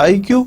IQ?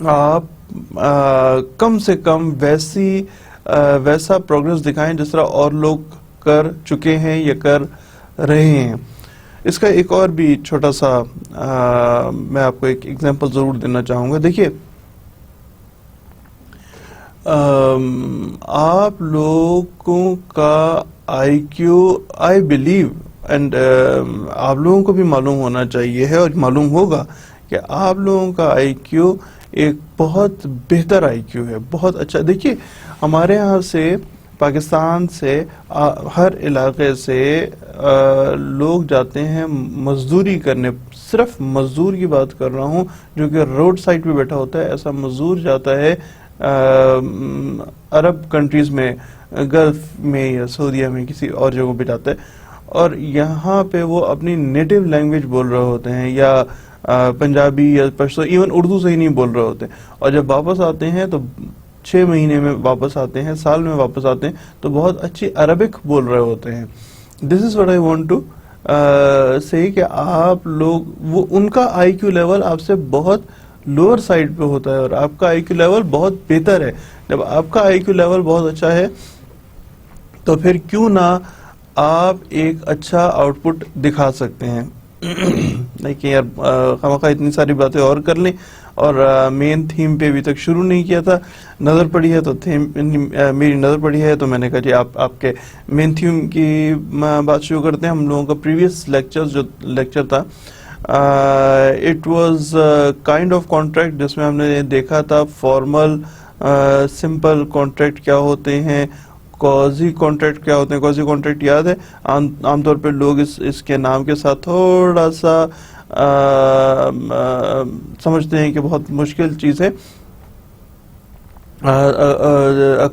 آپ کم سے کم ویسا پروگرس دکھائیں جس طرح اور لوگ کر چکے ہیں یا کر رہے ہیں. اس کا ایک اور بھی چھوٹا سا میں آپ کو ایک ایگزامپل ضرور دینا چاہوں گا. دیکھیے آپ لوگوں کا آئی کیو آئی بلیو اینڈ آپ لوگوں کو بھی معلوم ہونا چاہیے ہے اور معلوم ہوگا کہ آپ لوگوں کا آئی کیو ایک بہت بہتر آئی کیو ہے, بہت اچھا. دیکھیے ہمارے یہاں سے پاکستان سے ہر علاقے سے لوگ جاتے ہیں مزدوری کرنے, صرف مزدور کی بات کر رہا ہوں جو کہ روڈ سائڈ پہ بیٹھا ہوتا ہے. ایسا مزدور جاتا ہے عرب کنٹریز میں, گلف میں یا سعودیہ میں کسی اور جگہوں پہ جاتا ہے اور یہاں پہ وہ اپنی نیٹو لینگویج بول رہے ہوتے ہیں یا پنجابی یا پشتو, ایون اردو سے ہی نہیں بول رہے ہوتے, اور جب واپس آتے ہیں تو 6 مہینے میں واپس آتے ہیں, سال میں واپس آتے ہیں تو بہت اچھی عربک بول رہے ہوتے ہیں. This is what I want to say کہ آپ لوگ وہ ان کا آئی کیو لیول آپ سے بہت لوور سائڈ پہ ہوتا ہے اور آپ کا آئی کیو لیول بہت بہتر ہے. جب آپ کا آئی کیو لیول بہت اچھا ہے تو پھر کیوں نہ آپ ایک اچھا آؤٹ پٹ دکھا سکتے ہیں. لیکن یار خواہ اتنی ساری باتیں اور کر لیں, اور مین تھیم پہ ابھی تک شروع نہیں کیا تھا, نظر پڑی ہے تو میری نظر پڑی ہے تو میں نے کہا جی آپ کے مین تھیم کی بات شروع کرتے ہیں. ہم لوگوں کا پریویس لیکچر تھا, it was kind of contract جس میں ہم نے دیکھا تھا فارمل سمپل کانٹریکٹ کیا ہوتے ہیں, کوزی کانٹریکٹ کیا ہوتے ہیں. کوزی کانٹریکٹ یاد ہے, عام طور پہ لوگ اس کے نام کے ساتھ تھوڑا سا سمجھتے ہیں کہ بہت مشکل چیز ہے.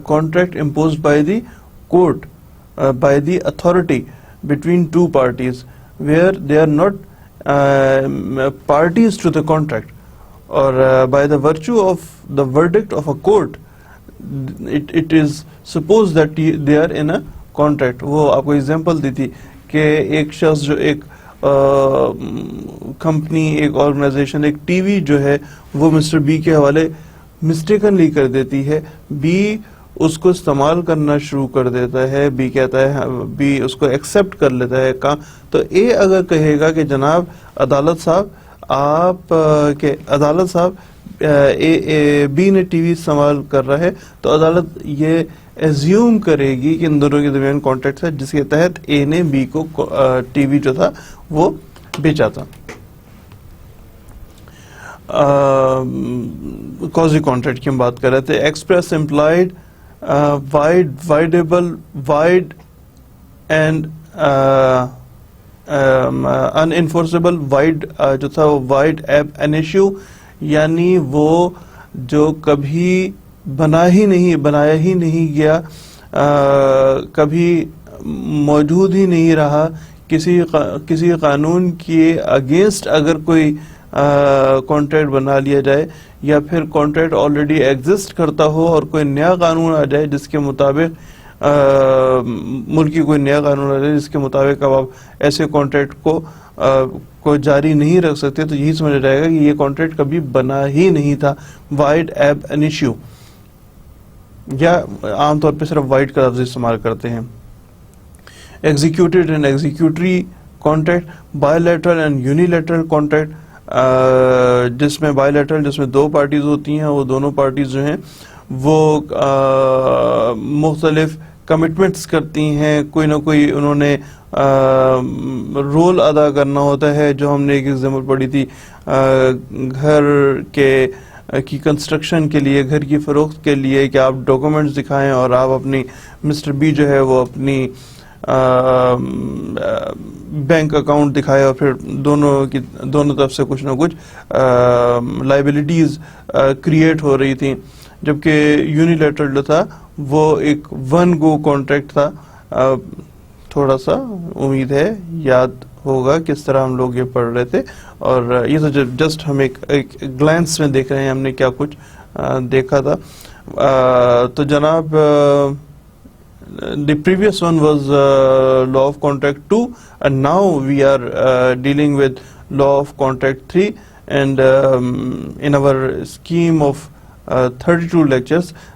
Contract imposed by the court by the authority between two parties where they are not parties to the contract, or by the virtue of the verdict of a court it is supposed that they are in a contract. وہ آپ کو example دی تھی کہ ایک شخص جو ایک company, ایک آرگنائزیشن, ایک ٹی وی جو ہے وہ مسٹر بی کے حوالے مسٹیکنلی کر دیتی ہے, بی اس کو استعمال کرنا شروع کر دیتا ہے, بی کہتا ہے, بی اس کو ایکسپٹ کر لیتا ہے کام, تو اے اگر کہے گا کہ جناب عدالت صاحب بی نے ٹی وی استعمال کر رہا ہے, تو عدالت یہ ایزیوم کرے گی کہ ان دونوں کے درمیان کانٹریکٹ ہے جس کے تحت اے نے بی کو ٹی وی جو تھا وہ بیچا تھا. کوزی کانٹریکٹ کی ہم بات کر رہے تھے. Express implied void and unenforceable, void جو تھا وہ وائڈ ایب این ایشو, یعنی وہ جو کبھی بنایا ہی نہیں گیا, کبھی موجود ہی نہیں رہا, کسی قانون کے اگینسٹ اگر کوئی کانٹریکٹ بنا لیا جائے یا پھر کانٹریکٹ آلریڈی ایگزسٹ کرتا ہو اور کوئی نیا قانون آ جائے جس کے مطابق ملکی کوئی نیا قانون آ جائے جس کے مطابق اب آپ ایسے کانٹریکٹ کو جاری نہیں رکھ سکتے, تو یہی سمجھا جائے گا کہ یہ کانٹریکٹ کبھی بنا ہی نہیں تھا. وائڈ ایب این ایشو, یا عام طور پہ صرف وائڈ کا لفظ استعمال کرتے ہیں. Executed and executory contract, bilateral and unilateral contract, جس میں بائیلیٹرل جس میں 2 پارٹیز ہوتی ہیں, وہ دونوں پارٹیز جو ہیں وہ مختلف کمٹمنٹس کرتی ہیں, کوئی نہ کوئی انہوں نے رول ادا کرنا ہوتا ہے. جو ہم نے ایک ایگزامپل پڑھی تھی گھر کی کنسٹرکشن کے لیے, گھر کی فروخت کے لیے, کہ آپ ڈاکومنٹس دکھائیں اور آپ اپنی مسٹر بی جو ہے وہ اپنی بینک اکاؤنٹ دکھائے اور پھر دونوں طرف سے کچھ نہ کچھ لائبلٹیز کریٹ ہو رہی تھیں, جبکہ یونیلیٹرل جو تھا وہ ایک ون گو کانٹریکٹ تھا. تھوڑا سا امید ہے یاد ہوگا کس طرح ہم لوگ یہ پڑھ رہے تھے, اور یہ تو جسٹ ہم ایک گلانس میں دیکھ رہے ہیں ہم نے کیا کچھ دیکھا تھا. تو جناب the previous one was law of contract 2 and now we are dealing with law of contract 3, and in our scheme of 32 lectures,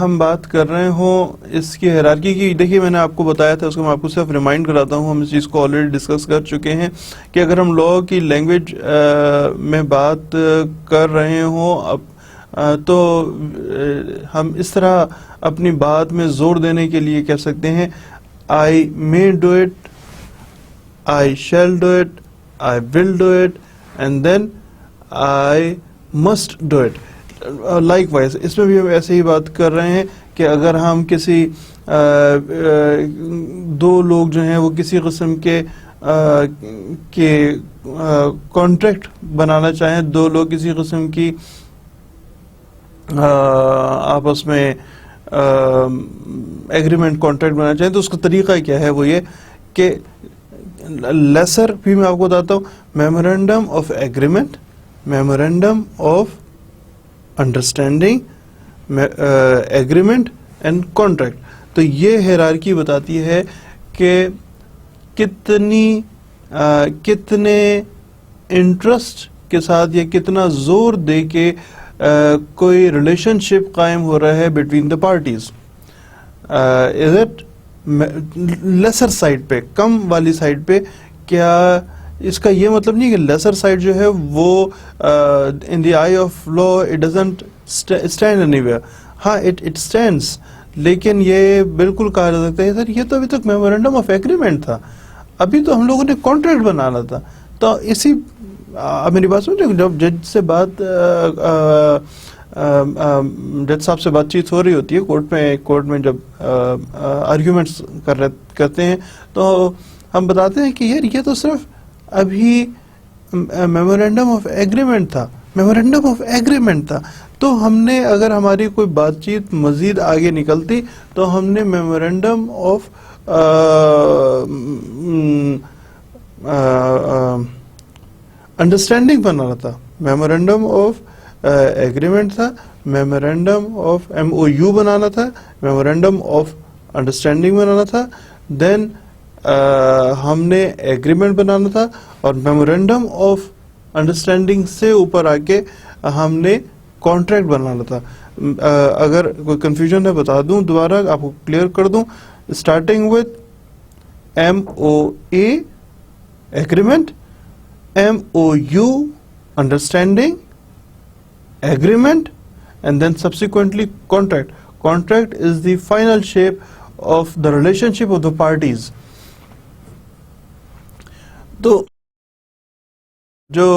ہم بات کر رہے ہوں اس کی ہیرارکی کی، دیکھیے میں نے آپ کو بتایا تھا، اس کو میں آپ کو صرف ریمائنڈ کراتا ہوں، ہم اس چیز کو آلریڈی ڈسکس کر چکے ہیں کہ اگر ہم لا کی لینگویج میں بات کر رہے ہوں تو ہم اس طرح اپنی بات میں زور دینے کے لیے کہہ سکتے ہیں آئی may do it, I shall do it, I will do it, and then I must do it. Likewise اس میں بھی ہم ایسے ہی بات کر رہے ہیں کہ اگر ہم کسی دو لوگ جو ہیں وہ کسی قسم کے کانٹریکٹ بنانا چاہیں، دو لوگ کسی قسم کی آپس میں ایگریمنٹ کانٹریکٹ بنانا چاہیں تو اس کا طریقہ کیا ہے؟ وہ یہ کہ لیسر بھی میں آپ کو بتاتا ہوں، memorandum of agreement, memorandum of understanding, agreement and contract. تو یہ ہیرارکی بتاتی ہے کہ کتنے انٹرسٹ کے ساتھ یا کتنا زور دے کے کوئی ریلیشن شپ قائم ہو رہا ہے between the parties. Is it lesser side پہ، کم والی سائڈ پہ؟ کیا اس کا یہ مطلب نہیں کہ لیسر سائڈ جو ہے وہ in the eye of law it doesn't stand anywhere. ہاں اٹ اسٹینڈس، لیکن یہ بالکل کہا جا سکتا ہے سر یہ تو ابھی تک میمورینڈم آف ایگریمنٹ تھا، ابھی تو ہم لوگوں نے کانٹریکٹ بنانا تھا. تو اسی میری بات سمجھے، جب جج سے جج صاحب سے بات چیت ہو رہی ہوتی ہے کورٹ میں جب آرگیومنٹس کرتے ہیں تو ہم بتاتے ہیں کہ یار یہ تو صرف ابھی میمورینڈم آف ایگریمنٹ تھا، میمورینڈم آف ایگریمنٹ تھا. تو ہم نے اگر ہماری کوئی بات چیت مزید آگے نکلتی تو ہم نے میمورینڈم آف انڈرسٹینڈنگ بنانا تھا، میمورینڈم آف ایگریمنٹ تھا، میمورینڈم آف MOU بنانا تھا، میمورینڈم آف انڈرسٹینڈنگ بنانا تھا، دین ہم نے ایگریمنٹ بنانا تھا، اور میمورینڈم آف انڈرسٹینڈنگ سے اوپر آ کے ہم نے کانٹریکٹ بنانا تھا. اگر کوئی کنفیوژن ہے بتا دوں، دوبارہ آپ کو کلیئر کر دوں. Starting with MOA agreement, MOU understanding, agreement, and then subsequently contract. Contract is the final shape of the relationship of the parties. تو جو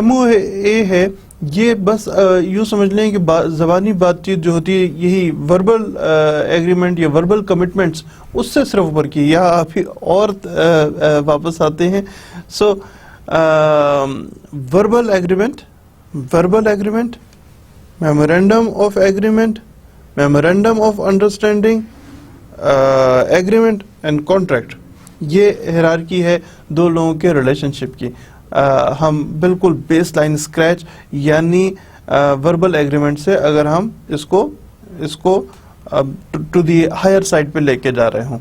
MOA ہے یہ بس یوں سمجھ لیں کہ زبانی بات چیت جو ہوتی ہے یہی وربل ایگریمنٹ یا وربل کمٹمنٹس اس سے صرف اوپر کی، یا ابھی اور واپس آتے ہیں. سو verbal agreement, memorandum of agreement, memorandum of understanding, agreement and contract. یہ ہیرارکی ہے دو لوگوں کے ریلیشن شپ کی. ہم بالکل بیس لائن اسکریچ یعنی وربل ایگریمنٹ سے اگر ہم اس کو ٹو دی ہائر سائڈ پہ لے کے جا رہے ہوں.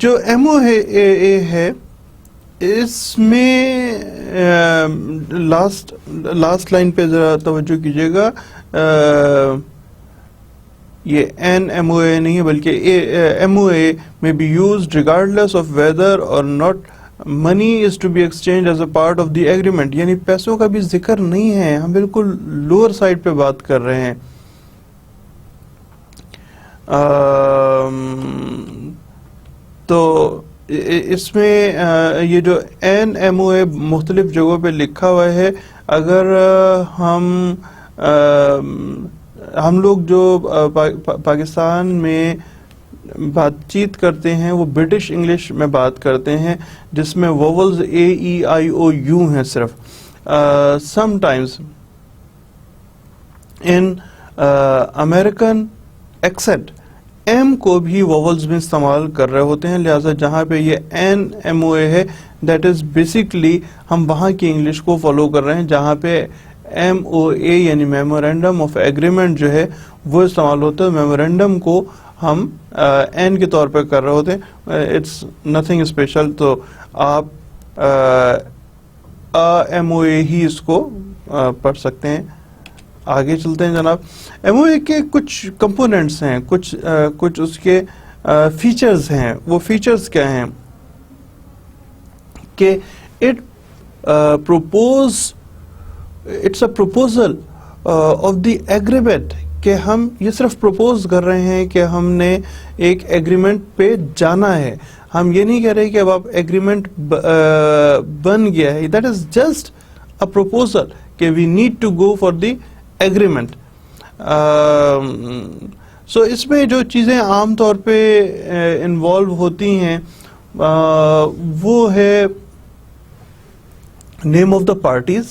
جو MOA ہے اس میں لاسٹ لائن پہ ذرا توجہ کیجیے گا. یہ NMOA نہیں ہے بلکہ MOA may be used regardless of whether or not money is to be exchanged as a part of the agreement. یعنی پیسوں کا بھی ذکر نہیں ہے، ہم بالکل لوور سائڈ پہ بات کر رہے ہیں. تو اس میں یہ جو NMOA مختلف جگہوں پہ لکھا ہوا ہے، اگر ہم لوگ جو پاکستان میں بات چیت کرتے ہیں وہ برٹش انگلش میں بات کرتے ہیں جس میں ووولز AEIOU ہیں صرف. Some times in American accent M کو بھی ووولز میں استعمال کر رہے ہوتے ہیں، لہٰذا جہاں پہ یہ NMOA ہے دیٹ از بیسکلی ہم وہاں کی انگلش کو فالو کر رہے ہیں جہاں پہ MOA یعنی میمورینڈم آف ایگریمنٹ جو ہے وہ استعمال ہوتا ہے. میمورینڈم کو ہم این کے طور پہ کر رہے ہوتے ہیں, اٹس نتھنگ اسپیشل. تو آپ ایم او اے ہی اس کو پڑھ سکتے ہیں. آگے چلتے ہیں جناب. ایم او اے کے کچھ کمپوننٹس ہیں, کچھ اس کے فیچرز ہیں. وہ فیچرز کیا ہیں کہ it's a proposal of the agreement, کہ ہم یہ صرف پروپوز کر رہے ہیں کہ ہم نے ایک ایگریمنٹ پہ جانا ہے. ہم یہ نہیں کہہ رہے کہ اب آپ ایگریمنٹ بن گیا ہے. That is just a proposal کہ we need to go for the agreement. So اس میں جو چیزیں عام طور پہ انوالو ہوتی ہیں وہ ہے نیم آف دا پارٹیز,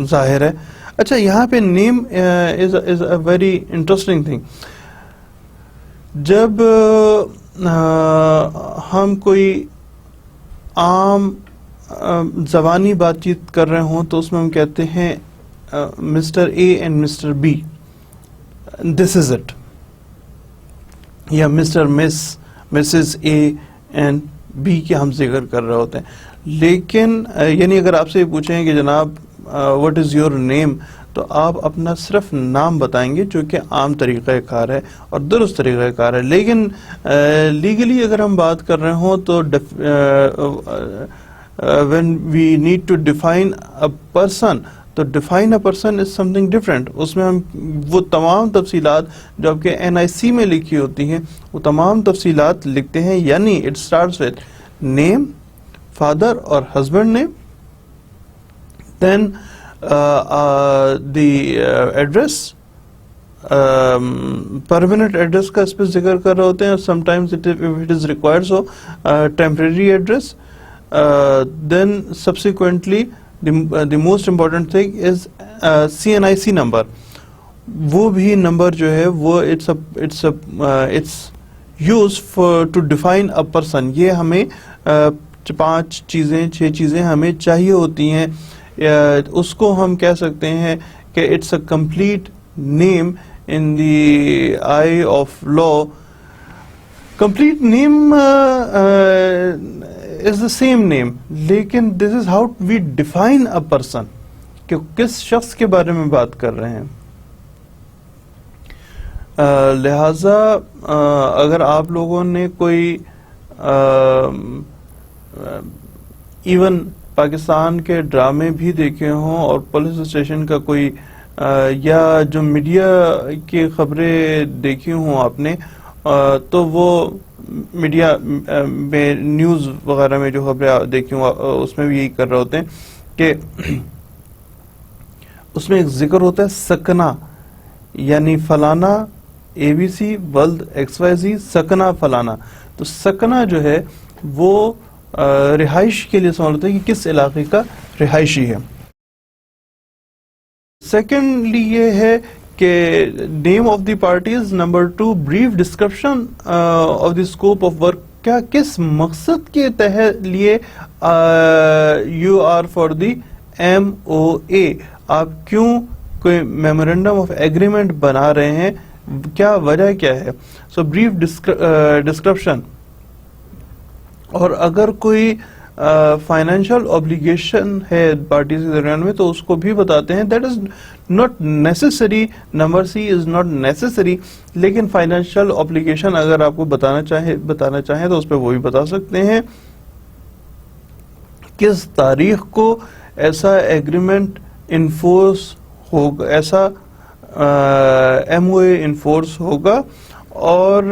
ظاہر ہے. اچھا, یہاں پہ نیم از اے ویری انٹرسٹنگ تھنگ. جب ہم کوئی عام زبانی بات چیت کر رہے ہوں تو اس میں ہم کہتے ہیں Mr A and Mr B, this is it, یا Mr Mrs A and B کے ہم ذکر کر رہے ہوتے ہیں. لیکن یعنی اگر آپ سے پوچھیں کہ جناب واٹ از یور نیم, تو آپ اپنا صرف نام بتائیں گے جو کہ عام طریقہ کار ہے اور درست طریقہ کار ہے. لیکن لیگلی اگر ہم بات کر رہے ہوں تو when we need to define a person, تو define a person is something different. اس میں ہم وہ تمام تفصیلات جو آپ کے NIC میں لکھی ہوتی ہیں وہ تمام تفصیلات لکھتے ہیں. یعنی it starts with name, father اور husband name, then the address, permanent address کا اس پہ ذکر کر رہے ہوتے ہیں. sometimes if it is required so temporary address. Then subsequently the most important thing is CNIC number. وہ بھی نمبر جو ہے وہ it's used to define a person. یہ ہمیں 5 چیزیں 6 چیزیں ہمیں چاہیے ہوتی ہیں. اس کو ہم کہہ سکتے ہیں کہ it's a complete name in the eye of law. Complete name is the same name, لیکن this is how we define a person, کہ کس شخص کے بارے میں بات کر رہے ہیں. لہذا اگر آپ لوگوں نے کوئی ایون پاکستان کے ڈرامے بھی دیکھے ہوں اور پولیس اسٹیشن کا کوئی یا جو میڈیا کی خبریں دیکھی ہوں آپ نے, تو وہ میڈیا میں نیوز وغیرہ میں جو خبریں دیکھی ہوں اس میں بھی یہی کر رہے ہوتے ہیں کہ اس میں ایک ذکر ہوتا ہے سکنا, یعنی فلانا ABC ولد XYZ سکنا فلانا. تو سکنا جو ہے وہ رہائش کے لیے سوال ہوتا ہے کہ کس علاقے کا رہائشی ہے. سیکنڈلی یہ ہے کہ name of the parties. Number 2 brief description of the scope of work. کیا کس مقصد کے تحت لیے you are for the MOA, آپ کیوں کوئی میمورینڈم آف ایگریمنٹ بنا رہے ہیں, کیا وجہ کیا ہے. سو بریف ڈسکرپشن. اور اگر کوئی فائنینشیل obligation ہے پارٹیز کے درمیان میں تو اس کو بھی بتاتے ہیں. That is not necessary, number C is not necessary, لیکن فائنینشیل obligation اگر آپ کو بتانا چاہیں تو اس پہ وہ بھی بتا سکتے ہیں. کس تاریخ کو ایسا ایگریمنٹ انفورس ہوگا, ایسا MOA انفورس ہوگا, اور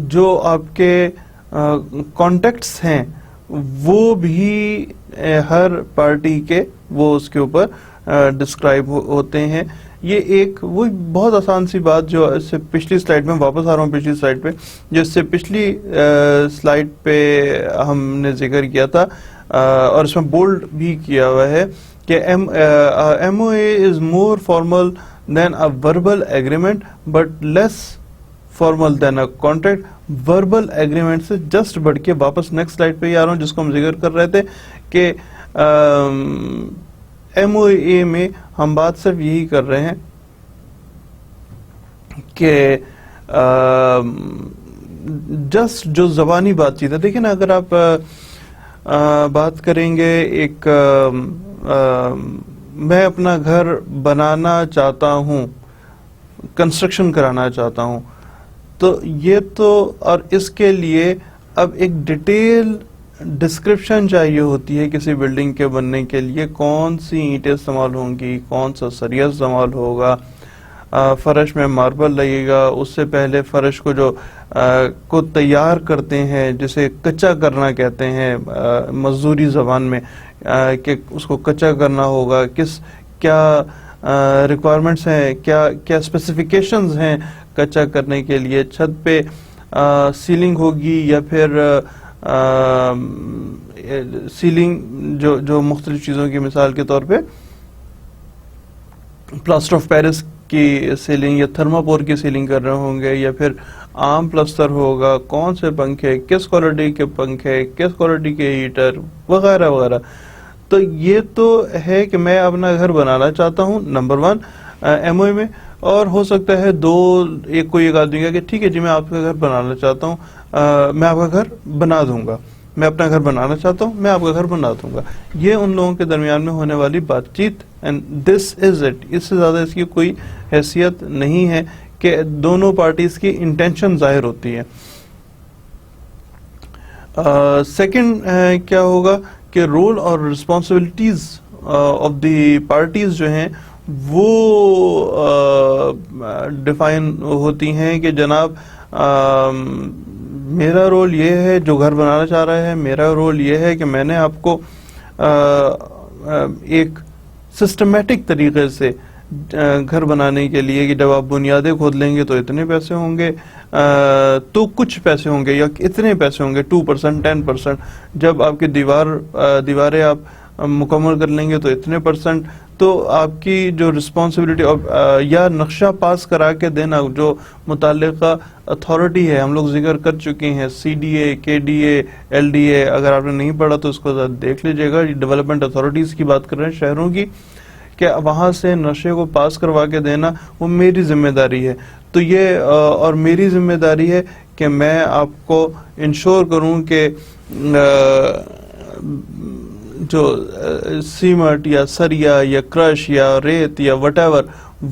جو آپ کے کانٹیکٹس ہیں وہ بھی ہر پارٹی کے وہ اس کے اوپر ڈسکرائب ہوتے ہیں. یہ ایک وہ بہت آسان سی بات جو اس سے پچھلی سلائیڈ میں واپس آ رہا ہوں, پچھلی سلائیڈ پہ جو اس سے پچھلی سلائیڈ پہ ہم نے ذکر کیا تھا اور اس میں بولڈ بھی کیا ہوا ہے کہ MOA is more formal than a verbal agreement but less formal than a contract. Verbal agreement سے جسٹ بڑھ کے واپس نیکسٹ سلائیڈ پہ ہی آ رہا ہوں جس کو ہم ذکر کر رہے تھے کہ MOA میں ہم بات صرف یہی کر رہے ہیں کہ جسٹ جو زبانی بات چیت ہے، دیکھیں نا، اگر آپ بات کریں گے ایک میں اپنا گھر بنانا چاہتا ہوں، کنسٹرکشن کرانا چاہتا ہوں، تو یہ تو، اور اس کے لیے اب ایک ڈیٹیل ڈسکرپشن چاہیے ہوتی ہے کسی بلڈنگ کے بننے کے لیے، کون سی اینٹیں استعمال ہوں گی، کون سا سریا استعمال ہوگا، فرش میں ماربل لگے گا، اس سے پہلے فرش کو جو کو تیار کرتے ہیں، جسے کچا کرنا کہتے ہیں مزدوری زبان میں، کہ اس کو کچا کرنا ہوگا، کیا ریکوائرمنٹس ہیں، کیا اسپیسیفیکیشنز ہیں کچا کرنے کے لیے، چھت پہ سیلنگ ہوگی یا پھر سیلنگ جو مختلف چیزوں کی مثال کے طور پہ پلاسٹر آف پیرس کی سیلنگ یا تھرماپور کی سیلنگ کر رہے ہوں گے، یا پھر عام پلستر ہوگا، کون سے پنکھے، کس کوالٹی کے پنکھے، کس کوالٹی کے ہیٹر وغیرہ وغیرہ. تو یہ تو ہے کہ میں اپنا گھر بنانا چاہتا ہوں، نمبر 1 ایم او اے میں. اور ہو سکتا ہے کوئی ایک آدمی کا کہ ٹھیک ہے جی میں آپ کا گھر بنانا چاہتا ہوں، میں آپ کا گھر بنا دوں گا، میں اپنا گھر بنانا چاہتا ہوں، میں آپ کا گھر بنا دوں گا. یہ ان لوگوں کے درمیان میں ہونے والی بات چیت، اینڈ دس از اٹ. اس سے زیادہ اس کی کوئی حیثیت نہیں ہے کہ دونوں پارٹیز کی انٹینشن ظاہر ہوتی ہے. سیکنڈ کیا ہوگا کہ رول اور رسپانسبلٹیز آف دی پارٹیز جو ہیں وہ ڈیفائن ہوتی ہیں کہ جناب میرا رول یہ ہے، جو گھر بنانا چاہ رہا ہے، میرا رول یہ ہے کہ میں نے آپ کو ایک سسٹمیٹک طریقے سے گھر بنانے کے لیے، کہ جب آپ بنیادیں کھود لیں گے تو اتنے پیسے ہوں گے، تو کچھ پیسے ہوں گے یا اتنے پیسے ہوں گے، 2% 10%. جب آپ کی دیواریں آپ مکمل کر لیں گے تو اتنے %. تو آپ کی جو رسپانسبلٹی یا نقشہ پاس کرا کے دینا، جو متعلقہ اتھارٹی ہے، ہم لوگ ذکر کر چکے ہیں، CDA KDA LDA، اگر آپ نے نہیں پڑھا تو اس کو دیکھ لیجئے گا. ڈیولپمنٹ اتھارٹیز کی بات کر رہے ہیں، شہروں کی، کہ وہاں سے نقشے کو پاس کروا کے دینا وہ میری ذمہ داری ہے. تو یہ اور میری ذمہ داری ہے کہ میں آپ کو انشور کروں کہ جو سیمنٹ یا سریا یا کرش یا ریت یا وٹ ایور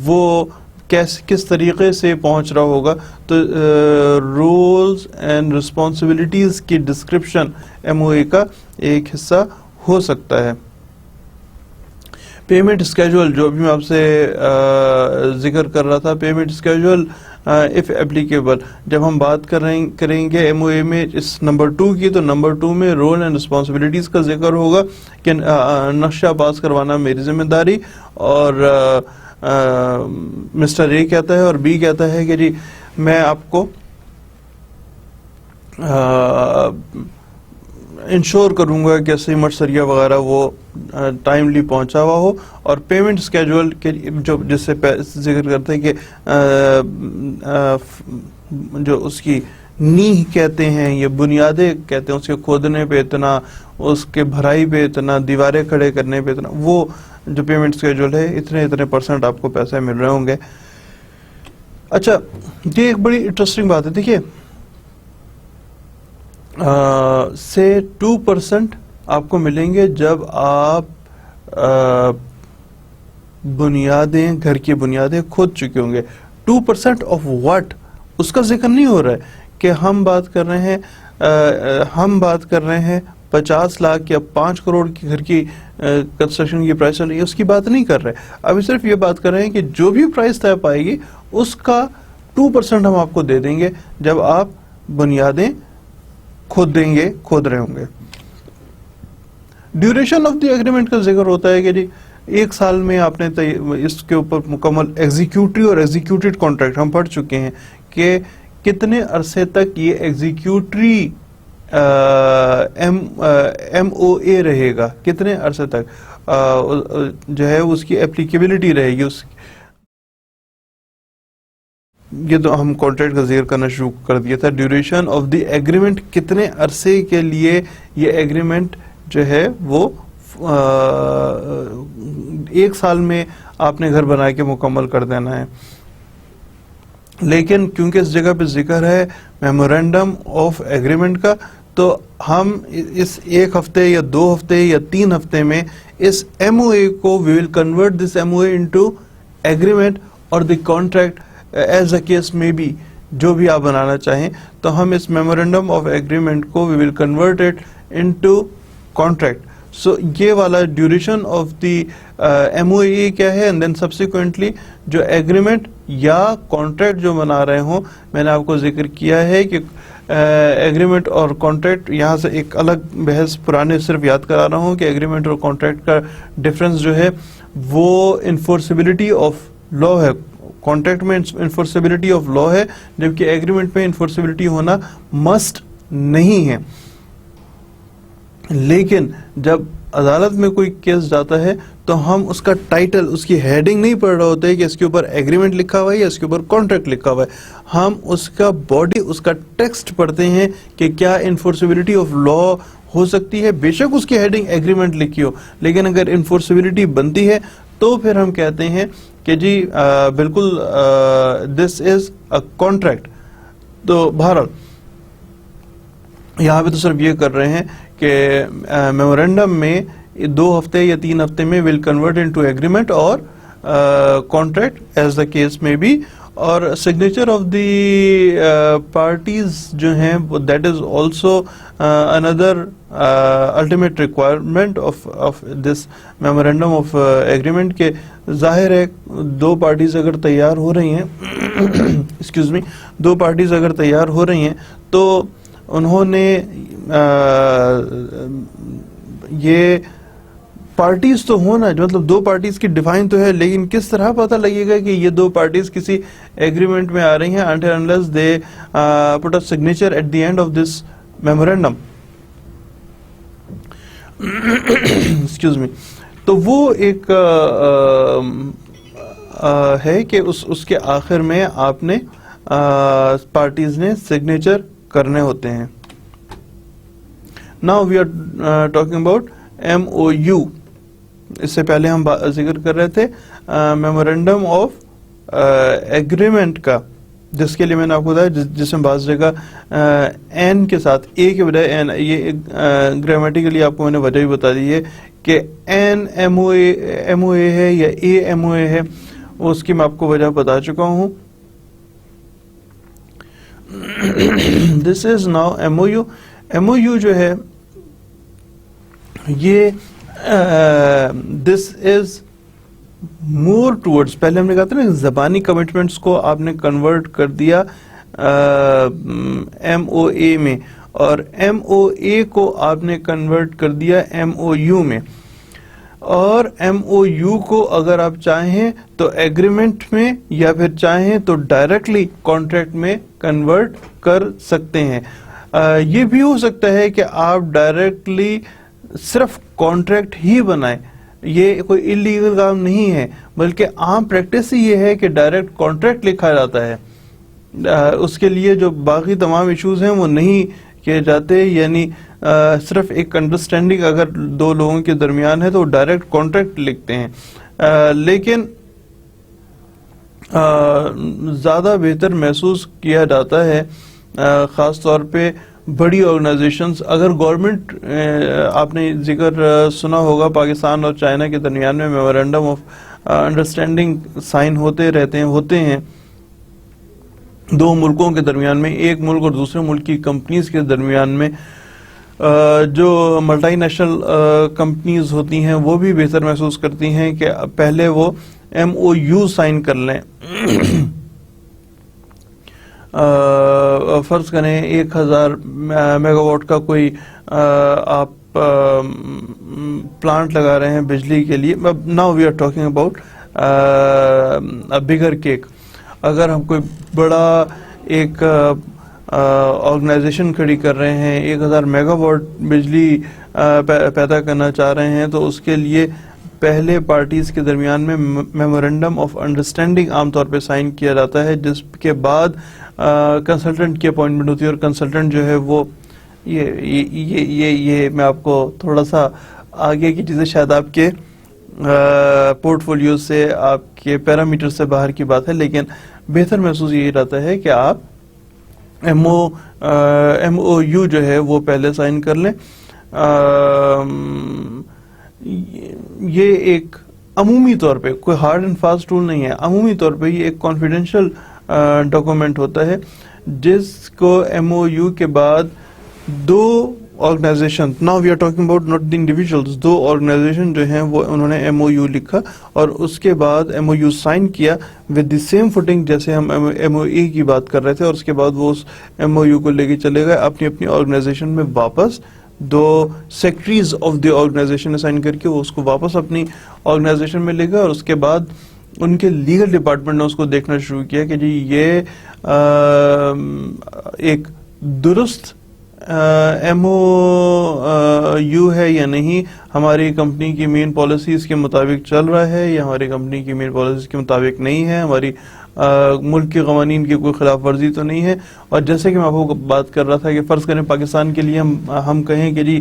وہ کس طریقے سے پہنچ رہا ہوگا. تو رولز اینڈ رسپانسبلٹیز کی ڈسکرپشن ایم او اے کا ایک حصہ ہو سکتا ہے. پیمنٹ اسکیجول، جو بھی میں آپ سے ذکر کر رہا تھا، پیمنٹ اسکیجول اف ایپلیکیبل، جب ہم بات کریں گے ایم او اے میں اس نمبر 2 کی، تو نمبر 2 میں رول اینڈ رسپانسبلٹیز کا ذکر ہوگا کہ نقشہ پاس کروانا میری ذمہ داری، اور مسٹر اے کہتا ہے اور بی کہتا ہے کہ جی میں آپ کو انشور کروں گا کہ سیمنٹ سریا وغیرہ وہ ٹائملی پہنچا ہوا ہو. اور پیمنٹ اسکیجول کے جو جس سے ذکر کرتے ہیں کہ جو اس کی نیہ کہتے ہیں یا بنیادیں کہتے ہیں، اس کے کھودنے پہ اتنا، اس کے بھرائی پہ اتنا، دیواریں کھڑے کرنے پہ اتنا، وہ جو پیمنٹ اسکیجول ہے اتنے % آپ کو پیسے مل رہے ہوں گے. اچھا، یہ ایک بڑی انٹرسٹنگ بات ہے. دیکھیے سے 2% آپ کو ملیں گے جب آپ بنیادیں، گھر کی بنیادیں کھود چکے ہوں گے. 2% آف واٹ، اس کا ذکر نہیں ہو رہا ہے کہ ہم بات کر رہے ہیں 50 لاکھ یا 5 کروڑ کی گھر کی کنسٹرکشن کی پرائس چل رہی ہے، اس کی بات نہیں کر رہے. ابھی صرف یہ بات کر رہے ہیں کہ جو بھی پرائس طے پائے گی اس کا 2% ہم آپ کو دے دیں گے جب آپ بنیادیں کھود رہے ہوں گے. ڈیوریشن آف دی ایگریمنٹ کا ذکر ہوتا ہے کہ جی 1 سال میں آپ نے اس کے اوپر مکمل ایگزیکیوٹری اور ایگزیکیوٹڈ کانٹریکٹ ہم پڑھ چکے ہیں کہ کتنے عرصے تک یہ ایگزیکیوٹری ایم او اے رہے گا، کتنے عرصے تک جو ہے اس کی اپلیکیبلٹی رہے گی. یہ تو ہم کانٹریکٹ کا ذکر کرنا شروع کر دیا تھا. ڈیوریشن آف دی ایگریمنٹ، کتنے عرصے کے لیے یہ ایگریمنٹ جو ہے وہ 1 سال میں آپ نے گھر بنا کے مکمل کر دینا ہے. لیکن کیونکہ اس جگہ پہ ذکر ہے میمورینڈم آف ایگریمنٹ کا، تو ہم اس ایک ہفتے یا 2 ہفتے یا 3 ہفتے میں اس ایم او اے کو we will convert this M O A into agreement اور the contract as a case may be, جو بھی آپ بنانا چاہیں، تو ہم اس میمورینڈم آف ایگریمنٹ کو we will convert it into contract. So یہ والا duration of the M O A کیا ہے، اینڈ دین سبسیکوینٹلی جو ایگریمنٹ یا کانٹریکٹ جو بنا رہے ہوں. میں نے آپ کو ذکر کیا ہے کہ ایگریمنٹ اور کانٹریکٹ، یہاں سے ایک الگ بحث پرانے صرف یاد کرا رہا ہوں کہ ایگریمنٹ اور کانٹریکٹ کا ڈفرنس جو ہے وہ انفورسبلٹی آف لا ہے. کانٹریکٹ میں انفورسبلٹی آف لا ہے، جبکہ ایگریمنٹ میں انفورسبلٹی ہونا مسٹ نہیں ہے. لیکن جب عدالت میں کوئی کیس جاتا ہے تو ہم اس کا ٹائٹل، اس کی ہیڈنگ نہیں پڑھ رہے ہوتے کہ اس کے اوپر ایگریمنٹ لکھا ہوا ہے یا اس کے اوپر کانٹریکٹ لکھا ہوا ہے. ہم اس کا باڈی، اس کا ٹیکسٹ پڑھتے ہیں کہ کیا انفورسبلٹی آف لا ہو سکتی ہے. بے شک اس کی ہیڈنگ ایگریمنٹ لکھی ہو، لیکن اگر انفورسبلٹی بنتی ہے تو پھر ہم کہتے ہیں کہ جی بالکل دس از اے کانٹریکٹ. تو بہرحال یہاں پہ تو صرف یہ کر رہے ہیں کہ میمورینڈم میں 2 ہفتے یا 3 ہفتے میں ول کنورٹ انٹو ایگریمنٹ اور contract as the case may be. اور سگنیچر آف دی پارٹیز جو ہیں that is also another ultimate requirement of this memorandum of agreement. کے ظاہر ہے 2 پارٹیز اگر تیار ہو رہی ہیں ایکسکیوز می 2 پارٹیز اگر تیار ہو رہی ہیں تو انہوں نے یہ پارٹیز تو ہونا، جو مطلب 2 پارٹیز کی ڈیفائن تو ہے، لیکن کس طرح پتہ لگے گا کہ یہ 2 پارٹیز کسی ایگریمنٹ میں آ رہی ہیں until unless they put a signature at the end of this memorandum. Excuse me. تو وہ ایک ہے کہ اس کے آخر میں آپ نے پارٹیز نے سگنیچر کرنے ہوتے ہیں. Now we are talking about MOU. اس سے پہلے ہم ذکر کر رہے تھے میمورینڈم آف ایگریمنٹ کا، جس کے لیے میں نے آپ کو بتایا جس میں بعض جگہ این کے ساتھ اے کے بجائے این، یہ گرامیٹیکلی آپ کو میں نے وجہ بھی بتا دی ہے کہ این ایم او اے ہے یا اے ایم او اے ہے، اس کی میں آپ کو وجہ بتا چکا ہوں. This is now M O U. M O U جو ہے یہ دس از مور ٹورڈز، پہلے ہم نے کہا تھا نا زبانی کمٹمنٹس کو آپ نے کنورٹ کر دیا ایم او اے میں، اور ایم او اے کو آپ نے کنورٹ کر دیا ایم او یو میں. اور ایم او یو کو اگر آپ چاہیں تو ایگریمنٹ میں یا پھر چاہیں تو ڈائریکٹلی کانٹریکٹ میں کنورٹ کر سکتے ہیں. یہ بھی ہو سکتا ہے کہ آپ ڈائریکٹلی صرف کانٹریکٹ ہی بنائیں، یہ کوئی انلیگل کام نہیں ہے، بلکہ عام پریکٹس ہی یہ ہے کہ ڈائریکٹ کانٹریکٹ لکھا جاتا ہے. اس کے لیے جو باقی تمام ایشوز ہیں وہ نہیں کیے جاتے، یعنی صرف ایک انڈرسٹینڈنگ اگر 2 لوگوں کے درمیان ہے تو ڈائریکٹ کانٹریکٹ لکھتے ہیں. لیکن زیادہ بہتر محسوس کیا جاتا ہے خاص طور پہ بڑی آرگنائزیشنز. اگر گورنمنٹ، آپ نے ذکر سنا ہوگا پاکستان اور چائنا کے درمیان میں میمورینڈم آف انڈرسٹینڈنگ سائن ہوتے ہیں 2 ملکوں کے درمیان میں، ایک ملک اور دوسرے ملک کی کمپنیز کے درمیان میں. جو ملٹی نیشنل کمپنیز ہوتی ہیں وہ بھی بہتر محسوس کرتی ہیں کہ پہلے وہ ایم او یو سائن کر لیں. فرض کریں 1000 میگا واٹ کا کوئی آپ پلانٹ لگا رہے ہیں بجلی کے لیے. Now we are talking about bigger cake. اگر ہم کوئی بڑا ایک آرگنائزیشن کھڑی کر رہے ہیں، 1000 میگا واٹ بجلی پیدا کرنا چاہ رہے ہیں، تو اس کے لیے پہلے پارٹیز کے درمیان میں میمورینڈم آف انڈرسٹینڈنگ عام طور پہ سائن کیا جاتا ہے، جس کے بعد کنسلٹنٹ کی اپوائنٹمنٹ ہوتی ہے. اور کنسلٹنٹ جو ہے وہ یہ میں آپ کو تھوڑا سا آگے کی چیزیں شاید آپ کے پورٹ فولیو سے، آپ کے پیرامیٹر سے باہر کی بات ہے، لیکن بہتر محسوس یہی رہتا ہے کہ آپ ایم او یو جو ہے وہ پہلے سائن کر لیں. یہ ایک عمومی طور پہ کوئی ہارڈ اینڈ فاسٹ رول نہیں ہے، عمومی طور پہ یہ ایک کانفیڈینشیل ڈاکومنٹ ہوتا ہے جس کو ایم او یو کے بعد دو organization, now we are talking about not the individuals, دو آرگنائزیشن جو ہیں وہ انہوں نے ایم او یو لکھا اور اس کے بعد ایم او یو سائن کیا ود دی سیم فوٹنگ جیسے ہم ایم او ای کی بات کر رہے تھے، اور اس کے بعد وہ اس ایم او یو کو لے کے چلے گئے اپنی اپنی آرگنائزیشن میں واپس. دو secretaries of the organization assign کر کے وہ اس کو واپس اپنی آرگنائزیشن میں لے گئے، اور اس کے بعد ان کے لیگل ڈپارٹمنٹ نے اس کو دیکھنا شروع کیا کہ جی یہ ایک درست ایم او یو ہے یا نہیں، ہماری کمپنی کی مین پالیسیز کے مطابق چل رہا ہے یا ہماری کمپنی کی مین پالیسیز کے مطابق نہیں ہے، ہماری ملک کے قوانین کی کوئی خلاف ورزی تو نہیں ہے. اور جیسے کہ میں آپ کو بات کر رہا تھا کہ فرض کریں پاکستان کے لیے ہم کہیں کہ جی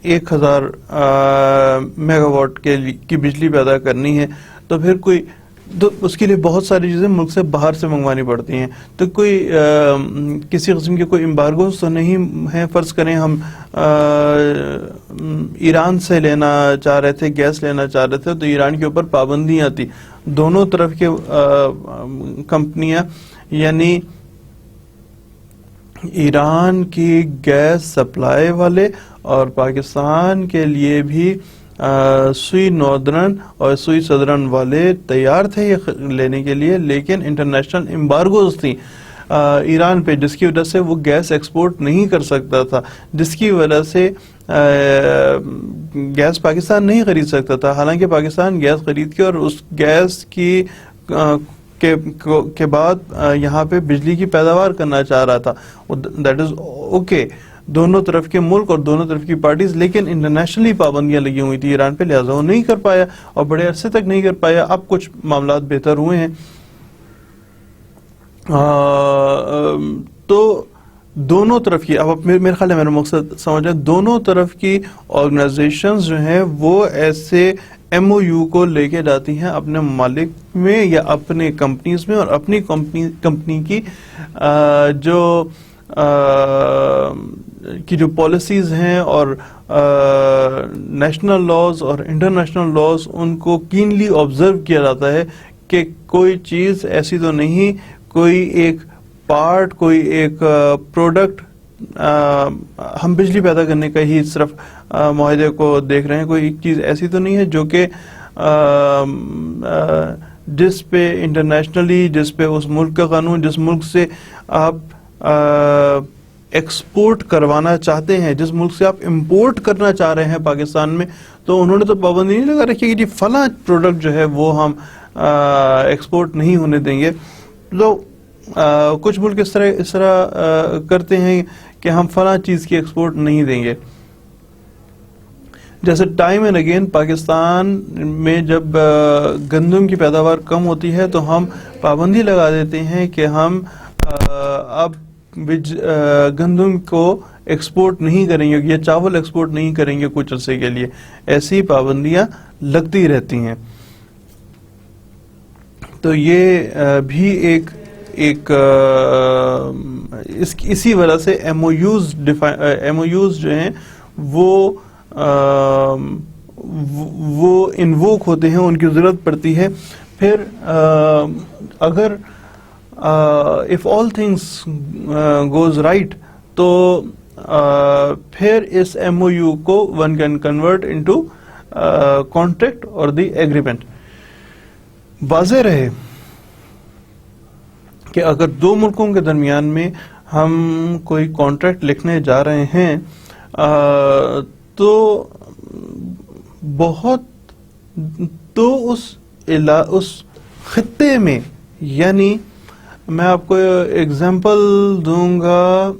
1000 میگا واٹ کی بجلی پیدا کرنی ہے، تو پھر تو اس کے لیے بہت ساری چیزیں ملک سے باہر سے منگوانی پڑتی ہیں. تو کوئی کسی قسم کے کوئی امبارگوز تو نہیں ہیں. فرض کریں ہم ایران سے لینا چاہ رہے تھے، گیس لینا چاہ رہے تھے، تو ایران کے اوپر پابندیاں تھی. دونوں طرف کے کمپنیاں، یعنی ایران کی گیس سپلائی والے اور پاکستان کے لیے بھی سوئی ناردرن اور سوئی سدرن والے تیار تھے یہ لینے کے لیے، لیکن انٹرنیشنل امبارگوز تھیں ایران پہ، جس کی وجہ سے وہ گیس ایکسپورٹ نہیں کر سکتا تھا، جس کی وجہ سے گیس پاکستان نہیں خرید سکتا تھا. حالانکہ پاکستان گیس خرید کے اور اس گیس کے بعد یہاں پہ بجلی کی پیداوار کرنا چاہ رہا تھا. دیٹ از اوکے، دونوں طرف کے ملک اور دونوں طرف کی پارٹیز، لیکن انٹرنیشنلی پابندیاں لگی ہوئی تھی ایران پہ، لہٰذا وہ نہیں کر پایا اور بڑے عرصے تک نہیں کر پایا. اب کچھ معاملات بہتر ہوئے ہیں. تو دونوں طرف کی، اب میرے خیال ہے میرا مقصد سمجھ ہے، دونوں طرف کی آرگنائزیشنز جو ہیں وہ ایسے ایم او یو کو لے کے جاتی ہیں اپنے ممالک میں یا اپنے کمپنیز میں، اور اپنی کمپنی کی جو پالیسیز ہیں اور نیشنل لاز اور انٹرنیشنل لاز، ان کو کینلی آبزرو کیا جاتا ہے کہ کوئی چیز ایسی تو نہیں، کوئی ایک پارٹ، کوئی ایک پروڈکٹ، ہم بجلی پیدا کرنے کا ہی صرف معاہدے کو دیکھ رہے ہیں، کوئی ایک چیز ایسی تو نہیں ہے جو کہ جس پہ انٹرنیشنلی، جس پہ اس ملک کا قانون، جس ملک سے آپ ایکسپورٹ کروانا چاہتے ہیں، جس ملک سے آپ امپورٹ کرنا چاہ رہے ہیں پاکستان میں، تو انہوں نے تو پابندی نہیں لگا رکھی کہ جی فلاں پروڈکٹ جو ہے وہ ہم ایکسپورٹ نہیں ہونے دیں گے. تو کچھ ملک اس طرح کرتے ہیں کہ ہم فلاں چیز کی ایکسپورٹ نہیں دیں گے. جیسے ٹائم اینڈ اگین پاکستان میں جب گندم کی پیداوار کم ہوتی ہے تو ہم پابندی لگا دیتے ہیں کہ ہم اب گندم کو ایکسپورٹ نہیں کریں گے یا چاول ایکسپورٹ نہیں کریں گے کچھ عرصے کے لیے. ایسی پابندیاں لگتی رہتی ہیں. تو یہ بھی ایک اسی وجہ سے ایم او یوز جو ہیں وہ انووک ہوتے ہیں، ان کی ضرورت پڑتی ہے. پھر اگر if all things goes right تو پھر اس ایم او یو کو one can convert into contract اور the agreement. واضح رہے کہ اگر دو ملکوں کے درمیان میں ہم کوئی کانٹریکٹ لکھنے جا رہے ہیں تو اس خطے میں، یعنی میں آپ کو ایگزامپل دوں گا،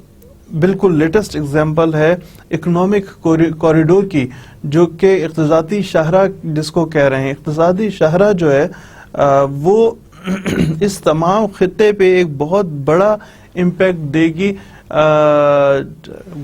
بالکل لیٹسٹ ایگزامپل ہے اکنامک کوریڈور کی، جو کہ اقتصادی شاہراہ جس کو کہہ رہے ہیں. اقتصادی شاہراہ جو ہے وہ اس تمام خطے پہ ایک بہت بڑا امپیکٹ دے گی.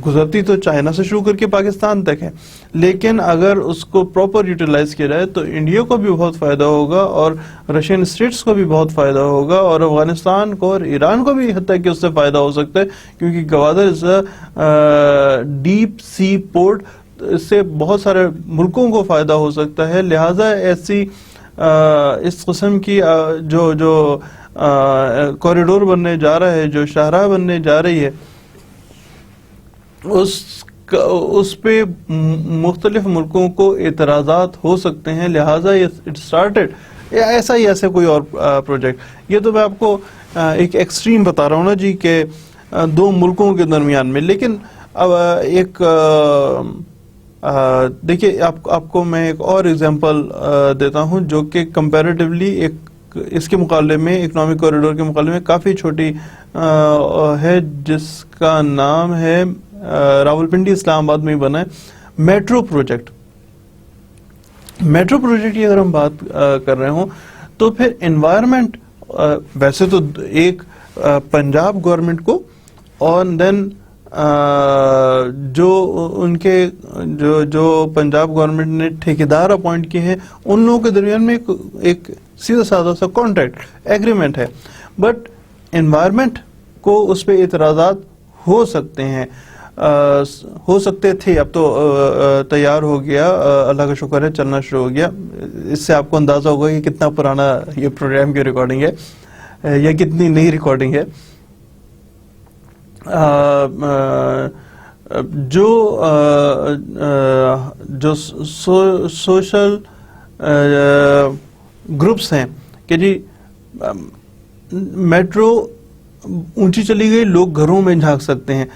گزرتی تو چائنا سے شروع کر کے پاکستان تک ہے، لیکن اگر اس کو پراپر یوٹیلائز کیا جائے تو انڈیا کو بھی بہت فائدہ ہوگا اور رشین اسٹیٹس کو بھی بہت فائدہ ہوگا اور افغانستان کو اور ایران کو بھی حتیٰ کہ اس سے فائدہ ہو سکتا ہے، کیونکہ گوادر از اے ڈیپ سی پورٹ، اس سے بہت سارے ملکوں کو فائدہ ہو سکتا ہے. لہٰذا ایسی اس قسم کی جو کوریڈور بننے جا رہا ہے، جو شاہراہ بننے جا رہی ہے، اس پہ مختلف ملکوں کو اعتراضات ہو سکتے ہیں. لہٰذا اٹ اسٹارٹڈ ایسا ہی ایسے کوئی اور پروجیکٹ. یہ تو میں آپ کو ایک ایکسٹریم بتا رہا ہوں نا جی کہ دو ملکوں کے درمیان میں. لیکن اب ایک دیکھیے آپ کو میں ایک اور ایگزامپل دیتا ہوں جو کہ کمپیریٹیولی اس کے مقابلے میں اکنامک کوریڈور کے مقابلے میں کافی چھوٹی ہے، جس کا نام ہے راولپنڈی اسلام آباد میں ہی بنا ہے، میٹرو پروجیکٹ. میٹرو پروجیکٹ کی اگر ہم بات کر رہے ہوں تو پھر انوائرمنٹ ویسے تو ایک پنجاب گورنمنٹ کو اور دین جو ان کے جو پنجاب گورنمنٹ نے ٹھیکیدار اپوائنٹ کیے ہیں ان لوگوں کے درمیان میں ایک سیدھا سادہ سا کانٹریکٹ ایگریمنٹ ہے. بٹ انوائرمنٹ کو اس پہ اعتراضات ہو سکتے ہیں، ہو سکتے تھے، اب تو تیار ہو گیا، اللہ کا شکر ہے چلنا شروع ہو گیا. اس سے آپ کو اندازہ ہوگا کہ کتنا پرانا یہ پروگرام کی ریکارڈنگ ہے یا کتنی نئی ریکارڈنگ ہے. جو سوشل گروپس ہیں کہ جی میٹرو اونچی چلی گئی، لوگ گھروں میں جھانک سکتے ہیں.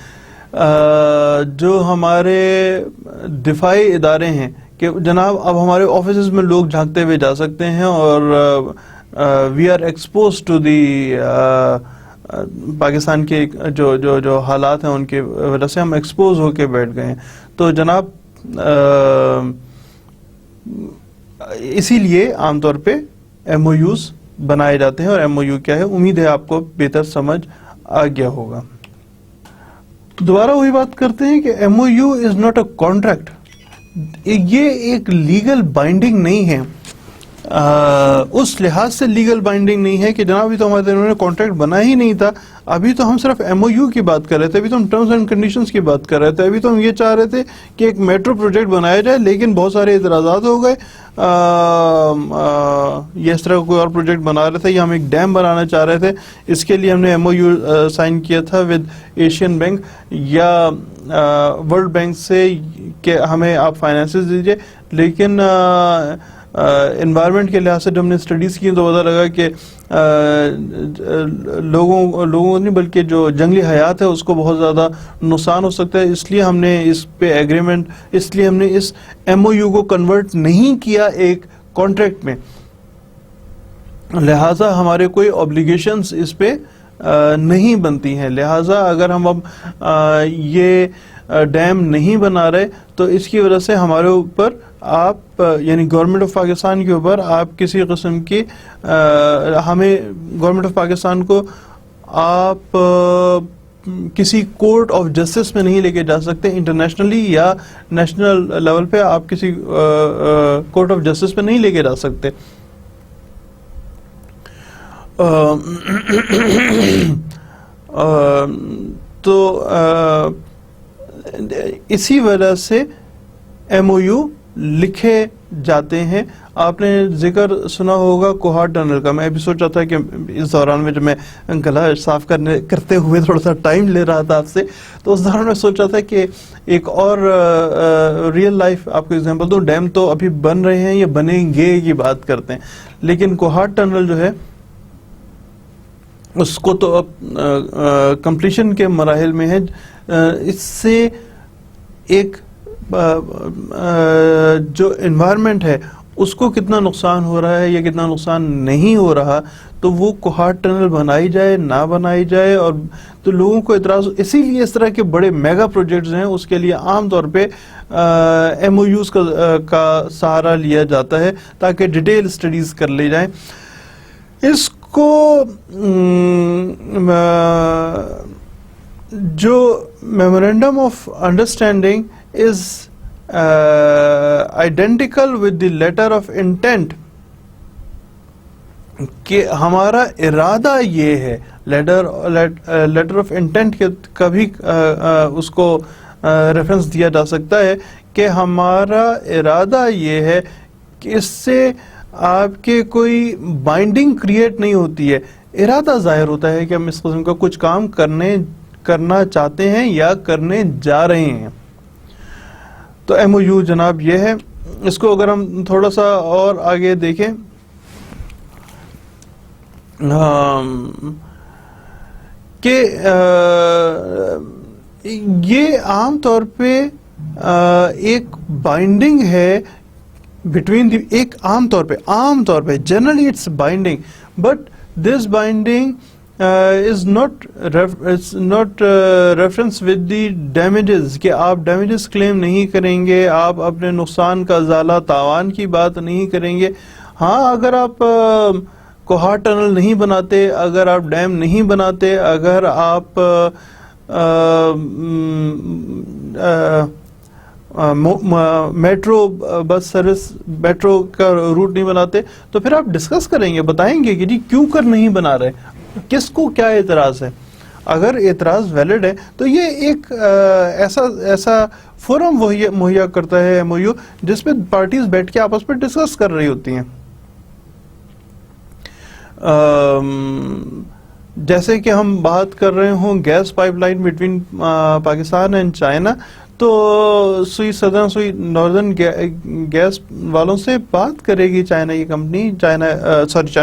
جو ہمارے دفاعی ادارے ہیں کہ جناب اب ہمارے آفیسز میں لوگ جھانکتے ہوئے جا سکتے ہیں اور we are expose to the Pakistan کے جو حالات ہیں ان کی وجہ سے ہم ایکسپوز ہو کے بیٹھ گئے ہیں. تو جناب اسی لیے عام طور پہ ایم او یوز بنائے جاتے ہیں. اور ایم او یو کیا ہے، امید ہے آپ کو بہتر سمجھ آ گیا ہوگا. دوبارہ وہی بات کرتے ہیں کہ M O U is not a contract. یہ ایک لیگل بائنڈنگ نہیں ہے، اس لحاظ سے لیگل بائنڈنگ نہیں ہے کہ جناب ابھی تو ہمارے انہوں نے کانٹریکٹ بنا ہی نہیں تھا، ابھی تو ہم صرف ایم او یو کی بات کر رہے تھے، ابھی تو ہم ٹرمز اینڈ کنڈیشنز کی بات کر رہے تھے، ابھی تو ہم یہ چاہ رہے تھے کہ ایک میٹرو پروجیکٹ بنایا جائے، لیکن بہت سارے اعتراضات ہو گئے. یہ اس طرح کوئی اور پروجیکٹ بنا رہے تھے یا ہم ایک ڈیم بنانا چاہ رہے تھے، اس کے لیے ہم نے ایم او یو سائن کیا تھا ود ایشین بینک یا ورلڈ بینک سے کہ ہمیں آپ فائنانسز دیجیے. لیکن انوائرمنٹ کے لحاظ سے جب ہم نے اسٹڈیز کی تو پتہ لگا کہ لوگوں نہیں بلکہ جو جنگلی حیات ہے اس کو بہت زیادہ نقصان ہو سکتا ہے. اس لیے ہم نے اس پہ ایگریمنٹ، اس لیے ہم نے اس ایم او یو کو کنورٹ نہیں کیا ایک کانٹریکٹ میں. لہٰذا ہمارے کوئی اوبلیگیشنز اس پہ نہیں بنتی ہیں. لہٰذا اگر ہم اب یہ ڈیم نہیں بنا رہے تو اس کی وجہ سے ہمارے اوپر آپ یعنی گورنمنٹ آف پاکستان کے اوپر آپ کسی قسم کی ہمیں گورنمنٹ آف پاکستان کو آپ کسی کورٹ آف جسٹس میں نہیں لے کے جا سکتے. انٹرنیشنلی یا نیشنل لیول پہ آپ کسی کورٹ آف جسٹس پہ نہیں لے کے جا سکتے. تو اسی وجہ سے ایم او یو لکھے جاتے ہیں. آپ نے ذکر سنا ہوگا کوہاٹ ٹنل کا. میں ابھی سوچا تھا کہ اس دوران میں جب میں گلا صاف کرتے ہوئے تھوڑا سا ٹائم لے رہا تھا آپ سے، تو اس دوران میں سوچا تھا کہ ایک اور ریئل لائف آپ کو ایگزامپل دوں. ڈیم تو ابھی بن رہے ہیں یا بنیں گے کی بات کرتے ہیں، لیکن کوہاٹ ٹنل جو ہے اس کو تو اب کمپلیشن کے مراحل میں ہے. اس سے ایک جو انوائرمنٹ ہے اس کو کتنا نقصان ہو رہا ہے یا کتنا نقصان نہیں ہو رہا، تو وہ کوہاٹ ٹنل بنائی جائے نہ بنائی جائے. اور تو لوگوں کو اعتراض، اسی لیے اس طرح کے بڑے میگا پروجیکٹس ہیں اس کے لیے عام طور پہ ایم او یوز کا سہارا لیا جاتا ہے تاکہ ڈیٹیل اسٹڈیز کر لی جائیں. اس کو جو memorandum of understanding is identical with the letter of intent, کہ ہمارا ارادہ یہ ہے. لیٹر آف انٹینٹ کے کبھی اس کو ریفرنس دیا جا سکتا ہے کہ ہمارا ارادہ یہ ہے کہ اس سے آپ کے کوئی بائنڈنگ کریٹ نہیں ہوتی ہے. ارادہ ظاہر ہوتا ہے کہ ہم اس قسم کا کچھ کام کرنا چاہتے ہیں یا کرنے جا رہے ہیں. تو ایم او یو جناب یہ ہے. اس کو اگر ہم تھوڑا سا اور آگے دیکھیں, کہ یہ عام طور پہ ایک بائنڈنگ ہے بٹوین ایک عام طور پہ generally it's binding, but this binding is not reference with the damages, کہ آپ ڈیمیجز کلیم نہیں کریں گے, آپ اپنے نقصان کا ازالہ تاوان کی بات نہیں کریں گے. ہاں, اگر آپ کوہا ٹنل نہیں بناتے, اگر آپ ڈیم نہیں بناتے, اگر آپ میٹرو بس سروس, میٹرو کا روٹ نہیں بناتے, تو پھر آپ ڈسکس کریں گے, بتائیں گے کہ جی کیوں کر نہیں بنا رہے, کس کو کیا اعتراض ہے. اگر اعتراض ویلڈ ہے تو یہ ایک ایسا فورم مہیا کرتا ہے ایم او یو, جس پہ پارٹیز بیٹھ کے آپس میں ڈسکس کر رہی ہوتی ہیں. جیسے کہ ہم بات کر رہے ہوں gas pipeline between Pakistan and China, تو سوئی ناردرن گیس والوں سے بات کرے گی چائنا کی کمپنی, چائنا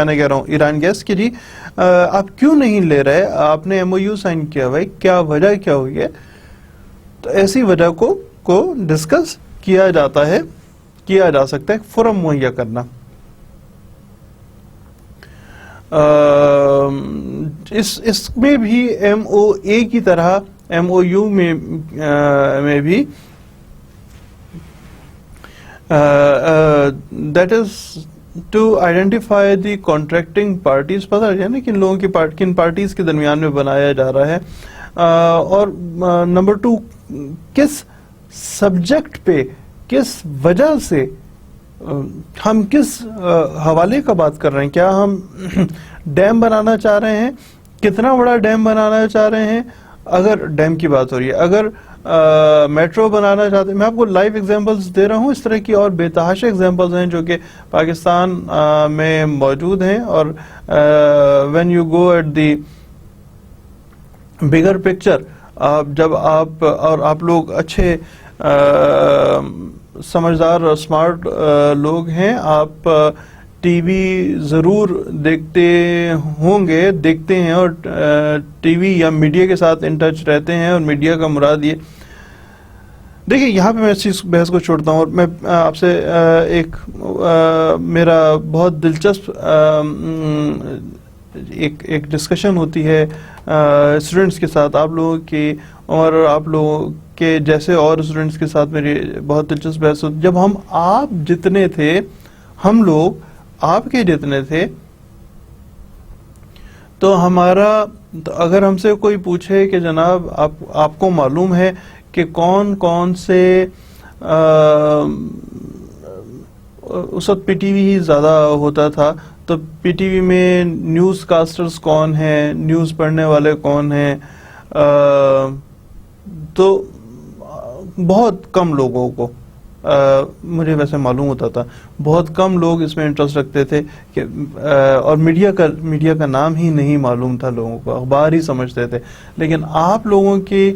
کہہ رہا ہوں, ایران گیس کی, جی آپ کیوں نہیں لے رہے, آپ نے ایم او یو سائن کیا ہوا ہے, کیا وجہ کیا ہوئی ہے. تو ایسی وجہ کو ڈسکس کیا جا سکتا ہے, فورم مہیا کرنا. اس میں بھی ایم او اے کی طرح ایم او یو میں بھی that is to identify the contracting parties, پتہ ہے نا کن لوگوں کی کن پارٹیز کے درمیان میں بنایا جا رہا ہے, اور نمبر 2 کس سبجیکٹ پہ, کس وجہ سے, ہم کس حوالے کا بات کر رہے ہیں. کیا ہم ڈیم بنانا چاہ رہے ہیں, کتنا بڑا ڈیم بنانا چاہ رہے ہیں, اگر ڈیم کی بات ہو رہی ہے, اگر میٹرو بنانا چاہتے ہیں. میں آپ کو لائیو ایگزامپلس دے رہا ہوں, اس طرح کی اور بے تحاشا ایگزامپلس ہیں جو کہ پاکستان میں موجود ہیں. اور when you go at the bigger picture, جب آپ لوگ اچھے سمجھدار اور اسمارٹ لوگ ہیں, آپ ٹی وی ضرور دیکھتے ہیں, اور ٹی وی یا میڈیا کے ساتھ ان ٹچ رہتے ہیں. اور میڈیا کا مراد یہ, دیکھیں یہاں پہ میں اس چیز بحث کو چھوڑتا ہوں, اور میں آپ سے ایک میرا بہت دلچسپ ایک ڈسکشن ہوتی ہے اسٹوڈنٹس کے ساتھ, آپ لوگوں کی اور آپ لوگوں کے جیسے اور اسٹوڈنٹس کے ساتھ میری بہت دلچسپ بحث ہوتی. جب آپ جتنے تھے, ہم لوگ آپ کے جتنے تھے, تو اگر ہم سے کوئی پوچھے کہ جناب آپ کو معلوم ہے کہ کون سے اس وقت پی ٹی وی ہی زیادہ ہوتا تھا, تو پی ٹی وی میں نیوز کاسٹرز کون ہیں, نیوز پڑھنے والے کون ہیں, تو بہت کم لوگوں کو, مجھے ویسے معلوم ہوتا تھا, بہت کم لوگ اس میں انٹرسٹ رکھتے تھے کہ, اور میڈیا کا نام ہی نہیں معلوم تھا لوگوں کو, اخبار ہی سمجھتے تھے. لیکن آپ لوگوں کی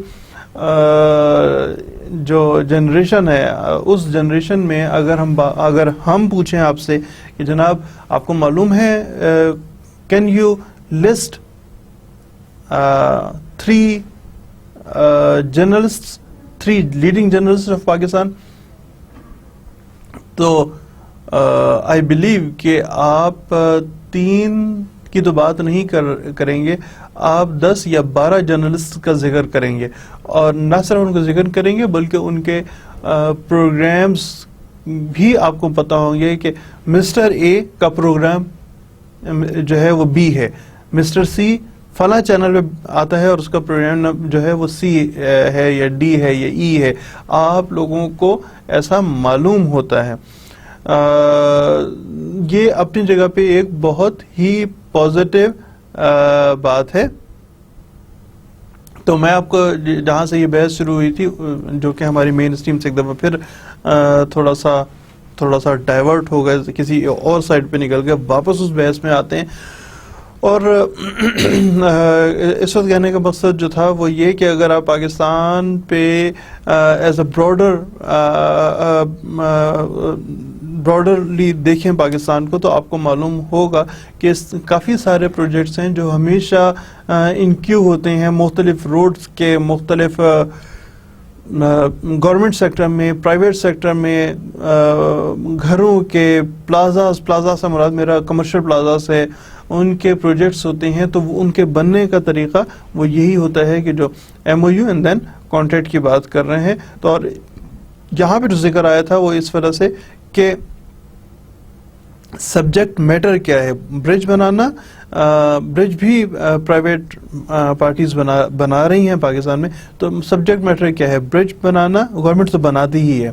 جو جنریشن ہے, اس جنریشن میں اگر ہم پوچھیں آپ سے کہ جناب آپ کو معلوم ہے, can you list 3 leading journalists of Pakistan, تو آئی بلیو کہ آپ 3 کی تو بات نہیں کریں گے, آپ 10 یا 12 جرنلسٹ کا ذکر کریں گے, اور نہ صرف ان کا ذکر کریں گے بلکہ ان کے پروگرامز بھی آپ کو پتا ہوں گے کہ مسٹر اے کا پروگرام جو ہے وہ بی ہے, مسٹر سی فلاں چینل پہ آتا ہے اور اس کا پروگرام جو ہے وہ سی ہے یا ڈی ہے یا ای ہے. آپ لوگوں کو ایسا معلوم ہوتا ہے. یہ اپنی جگہ پہ ایک بہت ہی پازیٹیو بات ہے. تو میں آپ کو جہاں سے یہ بحث شروع ہوئی تھی جو کہ ہماری مین اسٹریم سے ایک دفعہ پھر تھوڑا سا ڈائیورٹ ہو گئے, کسی اور سائڈ پہ نکل گئے, واپس اس بحث میں آتے ہیں. اور اس وقت کہنے کا مقصد جو تھا وہ یہ کہ اگر آپ پاکستان پہ ایز اے براڈرلی دیکھیں پاکستان کو, تو آپ کو معلوم ہوگا کہ کافی سارے پروجیکٹس ہیں جو ہمیشہ انکیو ہوتے ہیں مختلف روڈز کے, مختلف گورنمنٹ سیکٹر میں, پرائیویٹ سیکٹر میں, گھروں کے پلازا سے مراد میرا کمرشل پلازاز ہے, ان کے پروجیکٹس ہوتے ہیں. تو ان کے بننے کا طریقہ وہ یہی ہوتا ہے کہ جو M O U and then contract کی بات کر رہے ہیں. تو اور یہاں پہ جو ذکر آیا تھا وہ اس وجہ سے کہ سبجیکٹ میٹر کیا ہے. برج بنانا, برج بھی پرائیویٹ پارٹیز بنا رہی ہیں پاکستان میں, تو سبجیکٹ میٹر کیا ہے؟ برج بنانا گورنمنٹ تو بناتی ہی ہے,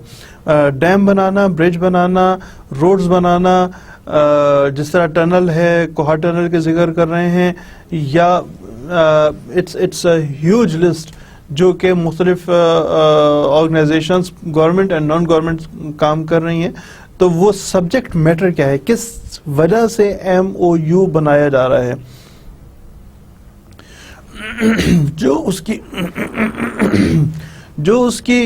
ڈیم بنانا, برج بنانا, روڈز بنانا, جس طرح ٹنل ہے, کوہا ٹنل کے ذکر کر رہے ہیں, یا اٹس اے ہیوج لسٹ جو کہ مختلف organizations government and non government کام کر رہی ہیں. تو وہ سبجیکٹ میٹر کیا ہے, کس وجہ سے ایم او یو بنایا جا رہا ہے, جو اس کی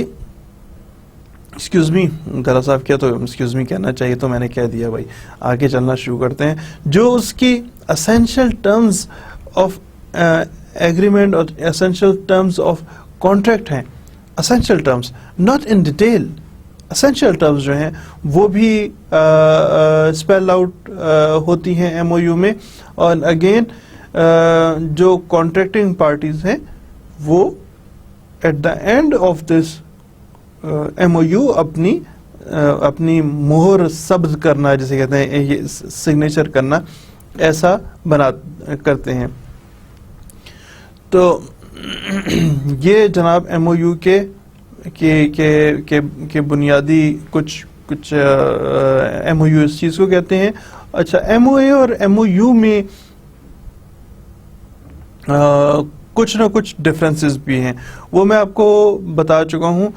ایکسکیوز می ذرا صاحب کیا, تو ایکسکیوز می کہنا چاہیے تو میں نے کہہ دیا بھائی. آگے چلنا شروع کرتے ہیں. جو اس کی اسینشل ٹرمز آف ایگریمنٹ اور اسینشل ٹرمز آف کانٹریکٹ ہیں, essential terms not in detail, essential terms جو ہیں وہ بھی اسپیل آؤٹ ہوتی ہیں ایم او یو میں. اور اگین جو کانٹریکٹنگ پارٹیز ہیں وہ at the end of this M O U اپنی مہر ثبت کرنا, جسے کہتے ہیں یہ سگنیچر کرنا, ایسا کرتے ہیں. تو یہ جناب ایم او یو کے بنیادی کچھ ایم او یو اس چیز کو کہتے ہیں. اچھا, ایم او اے اور ایم او یو میں کچھ نہ کچھ ڈفرینسز بھی ہیں, وہ میں آپ کو بتا چکا ہوں.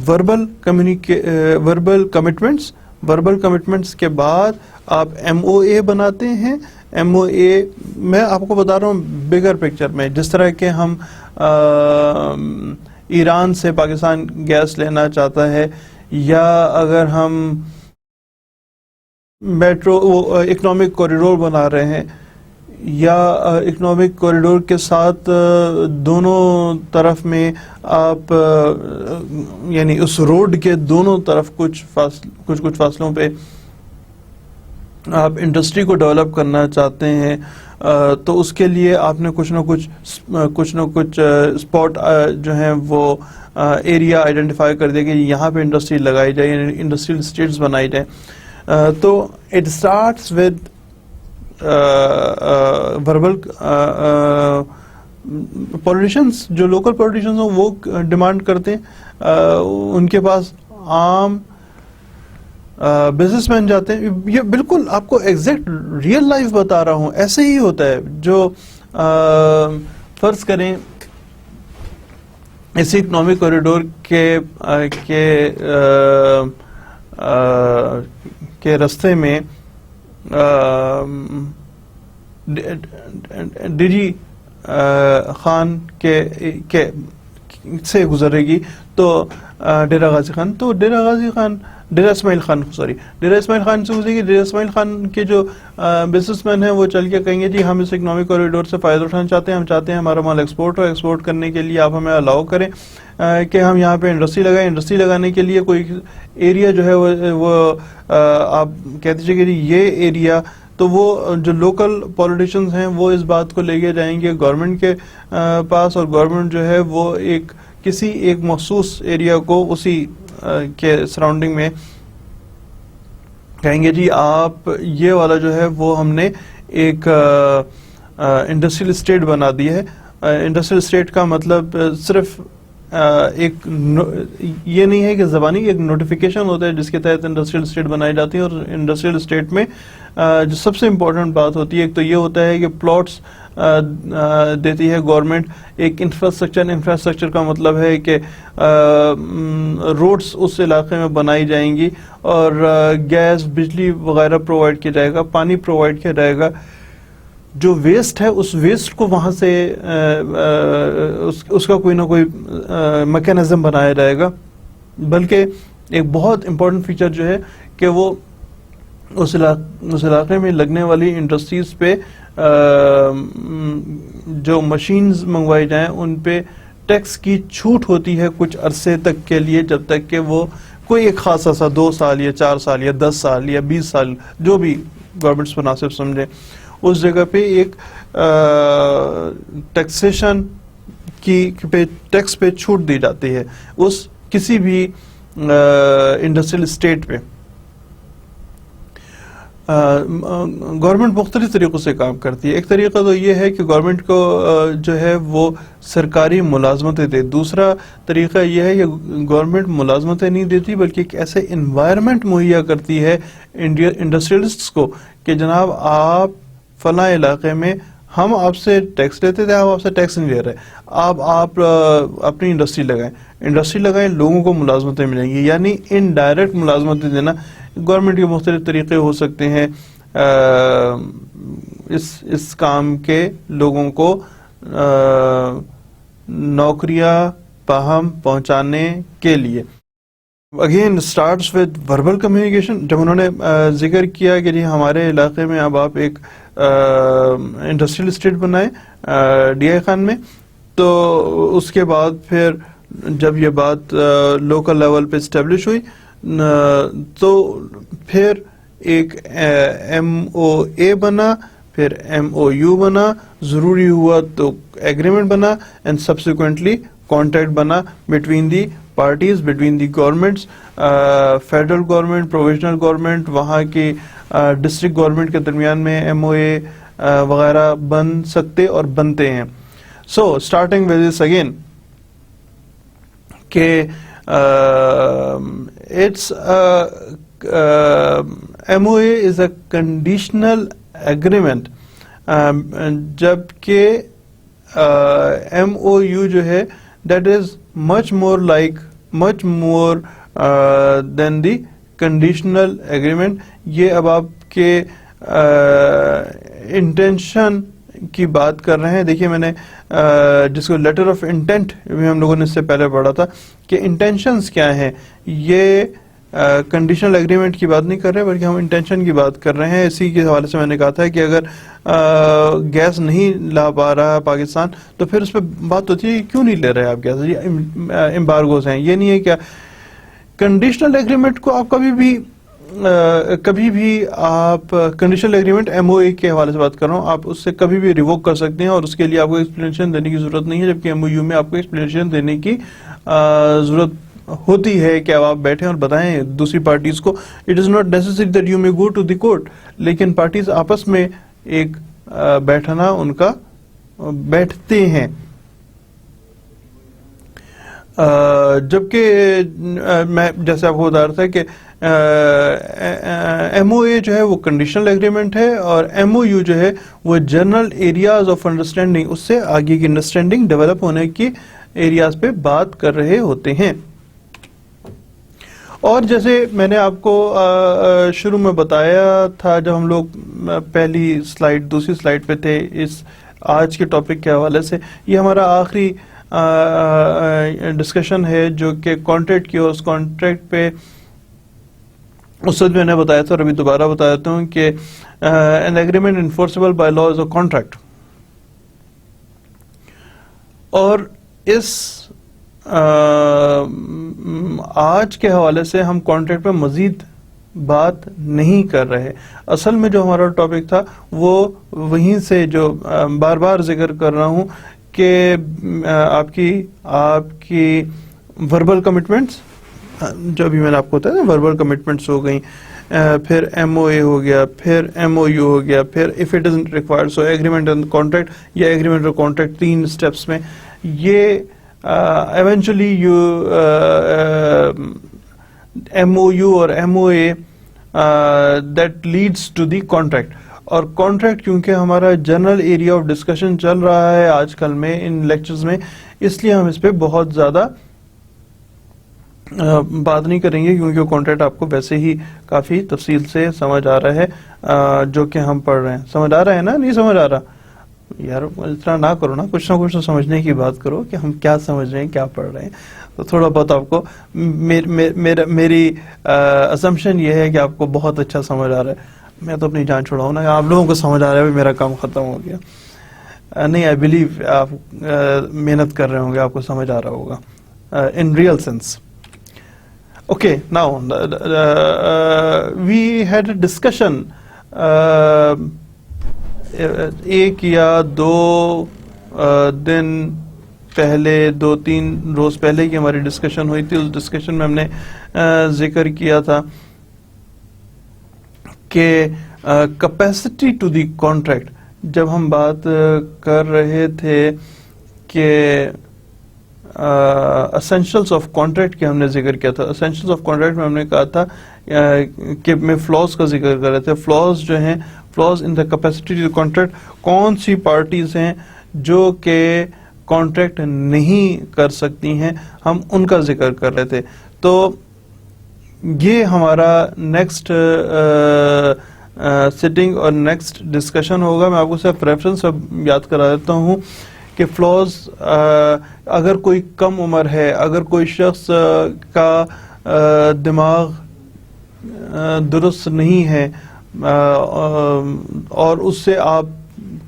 وربل کمٹمنٹس کے بعد آپ ایم او اے بناتے ہیں. ایم او اے میں آپ کو بتا رہا ہوں بگر پکچر میں, جس طرح کہ ہم ایران سے پاکستان گیس لینا چاہتا ہے, یا اگر ہم میٹرو اکنامک کوریڈور بنا رہے ہیں, یا اکنامک کوریڈور کے ساتھ دونوں طرف میں آپ یعنی اس روڈ کے دونوں طرف کچھ فاصلوں پہ آپ انڈسٹری کو ڈیولپ کرنا چاہتے ہیں, تو اس کے لیے آپ نے کچھ نہ کچھ اسپاٹ جو ہیں وہ ایریا آئیڈینٹیفائی کر دیا کہ یہاں پہ انڈسٹری لگائی جائے, یعنی انڈسٹریل اسٹیٹس بنائی جائیں. تو it starts with verbal politicians, جو لوکل پولیٹیشنز ہوں وہ ڈیمانڈ کرتے ہیں, ان کے پاس عام بزنس مین جاتے ہیں. یہ بالکل آپ کو ایگزیکٹ ریئل لائف بتا رہا ہوں, ایسے ہی ہوتا ہے. جو فرض کریں اسی اکنامک کوریڈور کے رستے میں ڈی جی خان کے سے گزرے گی, تو ڈیرہ غازی خان, تو ڈیرہ اسماعیل خان سے گزرے گی. ڈیرہ اسماعیل خان کے جو بزنس مین ہیں وہ چل کے کہیں گے جی ہم اس اکنامک کوریڈور سے فائدہ اٹھانا چاہتے ہیں, ہم چاہتے ہیں ہمارا مال ایکسپورٹ ہو, ایکسپورٹ کرنے کے لیے آپ ہمیں الاؤ کریں کہ ہم یہاں پہ انڈسٹری لگائیں. انڈسٹری لگانے کے لیے کوئی ایریا جو ہے وہ آپ کہہ دیجیے کہ یہ ایریا, تو وہ جو لوکل پولیٹیشنز ہیں وہ اس بات کو لے کے جائیں گے گورنمنٹ کے پاس, اور گورنمنٹ جو ہے وہ کسی ایک مخصوص ایریا کو اسی کے سراؤنڈنگ میں کہیں گے جی آپ یہ والا جو ہے وہ ہم نے ایک انڈسٹریل اسٹیٹ بنا دی ہے. انڈسٹریل اسٹیٹ کا مطلب صرف ایک یہ نہیں ہے کہ زبانی ایک نوٹیفیکیشن ہوتا ہے جس کے تحت انڈسٹریل اسٹیٹ بنائی جاتی ہے. اور انڈسٹریل اسٹیٹ میں جو سب سے امپورٹنٹ بات ہوتی ہے ایک تو یہ ہوتا ہے کہ پلاٹس دیتی ہے گورنمنٹ. ایک انفراسٹرکچر کا مطلب ہے کہ روڈس اس علاقے میں بنائی جائیں گی اور گیس بجلی وغیرہ پرووائڈ کیا جائے گا, پانی پرووائڈ کیا جائے گا. جو ویسٹ ہے اس ویسٹ کو وہاں سے اس کا کوئی نہ کوئی میکینزم بنایا جائے گا. بلکہ ایک بہت امپورٹنٹ فیچر جو ہے کہ وہ اس علاقے میں لگنے والی انڈسٹریز پہ جو مشینز منگوائی جائیں ان پہ ٹیکس کی چھوٹ ہوتی ہے کچھ عرصے تک کے لیے, جب تک کہ وہ کوئی ایک خاصا سا 2 سال یا 4 سال یا 10 سال یا 20 سال جو بھی گورنمنٹس مناسب سمجھے اس جگہ پہ ایک ٹیکسیشن ٹیکس پہ چھوٹ دی جاتی ہے اس کسی بھی انڈسٹریل اسٹیٹ پہ. گورنمنٹ مختلف طریقوں سے کام کرتی ہے. ایک طریقہ تو یہ ہے کہ گورنمنٹ کو جو ہے وہ سرکاری ملازمتیں دے. دوسرا طریقہ یہ ہے کہ گورنمنٹ ملازمتیں نہیں دیتی بلکہ ایک ایسے انوائرمنٹ مہیا کرتی ہے انڈسٹریلسٹس کو کہ جناب آپ فلاں علاقے میں ہم آپ سے ٹیکس لیتے تھے, آپ سے ٹیکس نہیں لے رہے, آپ اپنی انڈسٹری لگائیں لوگوں کو ملازمتیں ملیں گی. یعنی انڈائریکٹ ملازمتیں دینا. گورنمنٹ کے مختلف طریقے ہو سکتے ہیں اس کام کے لوگوں کو نوکریاں باہم پہنچانے کے لیے. Again starts with verbal communication. جب انہوں نے ذکر کیا کہ جی ہمارے علاقے میں اب آپ ایک انڈسٹریل اسٹیٹ بنائیں ڈی آئی خان میں, تو اس کے بعد پھر جب یہ بات لوکل لیول پہ اسٹیبلش ہوئی تو پھر ایک ایم او اے بنا, پھر ایم او یو بنا, ضروری ہوا تو ایگریمنٹ بنا, اینڈ سبسیکوینٹلی کانٹریکٹ بنا between the parties, between the governments, federal government, provisional government, وہاں کی ڈسٹرکٹ گورنمنٹ کے درمیان میں ایم او اے وغیرہ بن سکتے اور بنتے ہیں. So starting with this again کہ MOA is a conditional agreement, جبکہ MOU جو ہے that is much more than the conditional agreement. یہ اب آپ کے انٹینشن کی بات کر رہے ہیں. دیکھیے میں نے جس کو لیٹر آف انٹینٹ بھی ہم لوگوں نے اس سے پہلے پڑھا تھا کہ انٹینشنز کیا ہیں. یہ کنڈیشنل ایگریمنٹ کی بات نہیں کر رہے بلکہ ہم انٹینشن کی بات کر رہے ہیں. اسی کے حوالے سے میں نے کہا تھا کہ اگر گیس نہیں لا پا رہا پاکستان تو پھر اس پہ بات ہوتی ہے کیوں نہیں لے رہے آپ گیس, یہ امبارگوز ہیں. یہ نہیں ہے کیا کنڈیشنل ایگریمنٹ کو آپ کبھی بھی آپ کنڈیشنل ایگریمنٹ ایم او اے کے حوالے سے بات کر رہا ہوں, آپ اس سے کبھی بھی ریووک کر سکتے ہیں اور اس کے لیے آپ کو ایکسپلینیشن دینے کی ضرورت نہیں ہے, جبکہ ایم او یو میں آپ کو ایکسپلینیشن دینے کی ضرورت ہوتی ہے کہ اب آپ بیٹھیں اور بتائیں دوسری پارٹیز کو. It is not necessary that you may go to the court, لیکن پارٹیز آپس میں ایک بیٹھنا ان کا بیٹھتے ہیں. جبکہ میں جیسے آپ کو بتا رہا تھا کہ ایم او اے جو ہے وہ کنڈیشنل ایگریمنٹ ہے اور ایم او یو جو ہے وہ جنرل ایریاز آف انڈرسٹینڈنگ, اس سے آگے کی انڈرسٹینڈنگ ڈیولپ ہونے کی ایریاز پہ بات کر رہے ہوتے ہیں. اور جیسے میں نے آپ کو شروع میں بتایا تھا جب ہم لوگ پہلی سلائیڈ دوسری سلائیڈ پہ تھے اس آج کے ٹاپک کے حوالے سے, یہ ہمارا آخری ڈسکشن ہے جو کہ کانٹریکٹ کی, اور اس کانٹریکٹ پہ اس وقت میں نے بتایا تھا اور ابھی دوبارہ بتاتا ہوں کہ an agreement enforceable by law is a contract. اور اس آج کے حوالے سے ہم کانٹریکٹ پہ مزید بات نہیں کر رہے. اصل میں جو ہمارا ٹاپک تھا وہ وہیں سے جو بار بار ذکر کر رہا ہوں کہ آپ کی وربل کمٹمنٹس جو ابھی میں نے آپ کو بتایا نا وربل کمٹمنٹس ہو گئیں, پھر ایم او اے ہو گیا, پھر ایم او یو ہو گیا, پھر if it is required so agreement and contract یا ایگریمنٹ اور کانٹریکٹ, 3 اسٹیپس میں یہ eventually U M O U اور M O A that leads to the contract. اور کانٹریکٹ کیونکہ ہمارا جنرل ایریا آف ڈسکشن چل رہا ہے آج کل میں ان لیکچرز میں, اس لیے ہم اس پہ بہت زیادہ بات نہیں کریں گے, کیونکہ کانٹریکٹ آپ کو ویسے ہی کافی تفصیل سے سمجھ آ رہا ہے جو کہ ہم پڑھ رہے ہیں. سمجھ آ رہا ہے نا, نہیں سمجھ آ رہا یار اس طرح نہ کرو نا, کچھ نہ کچھ تو سمجھنے کی بات کرو کہ ہم کیا سمجھ رہے ہیں کیا پڑھ رہے ہیں. تو تھوڑا بہت آپ کو میری اسمپشن یہ ہے کہ آپ کو بہت اچھا سمجھ آ رہا ہے. میں تو اپنی جان چھوڑاؤں نا, آپ لوگوں کو سمجھ آ رہا ہے میرا کام ختم ہو گیا. نہیں, آئی بلیو آپ محنت کر رہے ہوں گے, آپ کو سمجھ آ رہا ہوگا in real sense. Okay, now we had a discussion ایک یا دو دن پہلے, 2-3 روز پہلے کی ہماری ڈسکشن ہوئی تھی. اس ڈسکشن میں ہم نے ذکر کیا تھا کہ کیپیسٹی ٹو دی کانٹریکٹ, جب ہم بات کر رہے تھے کہ اسینشلس آف کانٹریکٹ کے ہم نے ذکر کیا تھا. اسینشلس آف کانٹریکٹ میں ہم نے کہا تھا کہ میں فلاز کا ذکر کر رہے تھے. فلاز جو ہیں, flaws in the capacity to contract, کون سی پارٹیز ہیں جو کہ کانٹریکٹ نہیں کر سکتی ہیں, ہم ان کا ذکر کر رہے تھے. تو یہ ہمارا نیکسٹ سٹنگ اور نیکسٹ ڈسکشن ہوگا. میں آپ کو صرف ریفرنس یاد کرا دیتا ہوں کہ فلاز, اگر کوئی کم عمر ہے, اگر کوئی شخص کا دماغ درست نہیں ہے اور اس سے آپ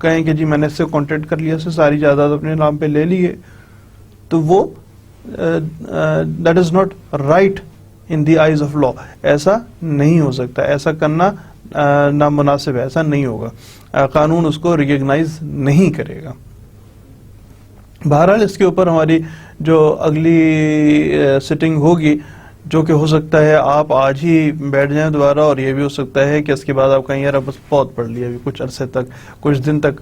کہیں کہ جی میں نے اس سے کانٹریکٹ کر لیا, اس سے ساری جائیداد اپنے نام پہ لے لی ہے, تو وہ that is not right in the eyes of law. ایسا نہیں ہو سکتا, ایسا کرنا نامناسب ہے, ایسا نہیں ہوگا, قانون اس کو ریکگنائز نہیں کرے گا. بہرحال اس کے اوپر ہماری جو اگلی سٹنگ ہوگی, جو کہ ہو سکتا ہے آپ آج ہی بیٹھ جائیں دوبارہ, اور یہ بھی ہو سکتا ہے کہ اس کے بعد آپ کہیں یار بس بہت پڑھ لیا, ابھی کچھ عرصے تک, کچھ دن تک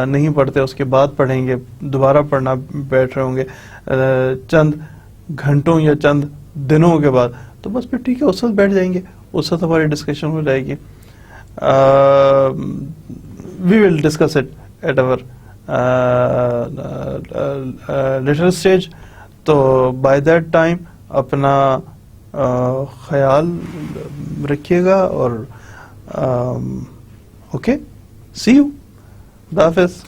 نہیں پڑھتے, اس کے بعد پڑھیں گے, دوبارہ پڑھنا بیٹھ رہے ہوں گے چند گھنٹوں یا چند دنوں کے بعد, تو بس پھر ٹھیک ہے, اس وقت بیٹھ جائیں گے, اس وقت ہماری ڈسکشن ہو جائے گی. We will discuss it at our later stage. تو بائی دیٹ ٹائم اپنا خیال رکھیے گا, اور اوکے, سی یو, خدا حافظ.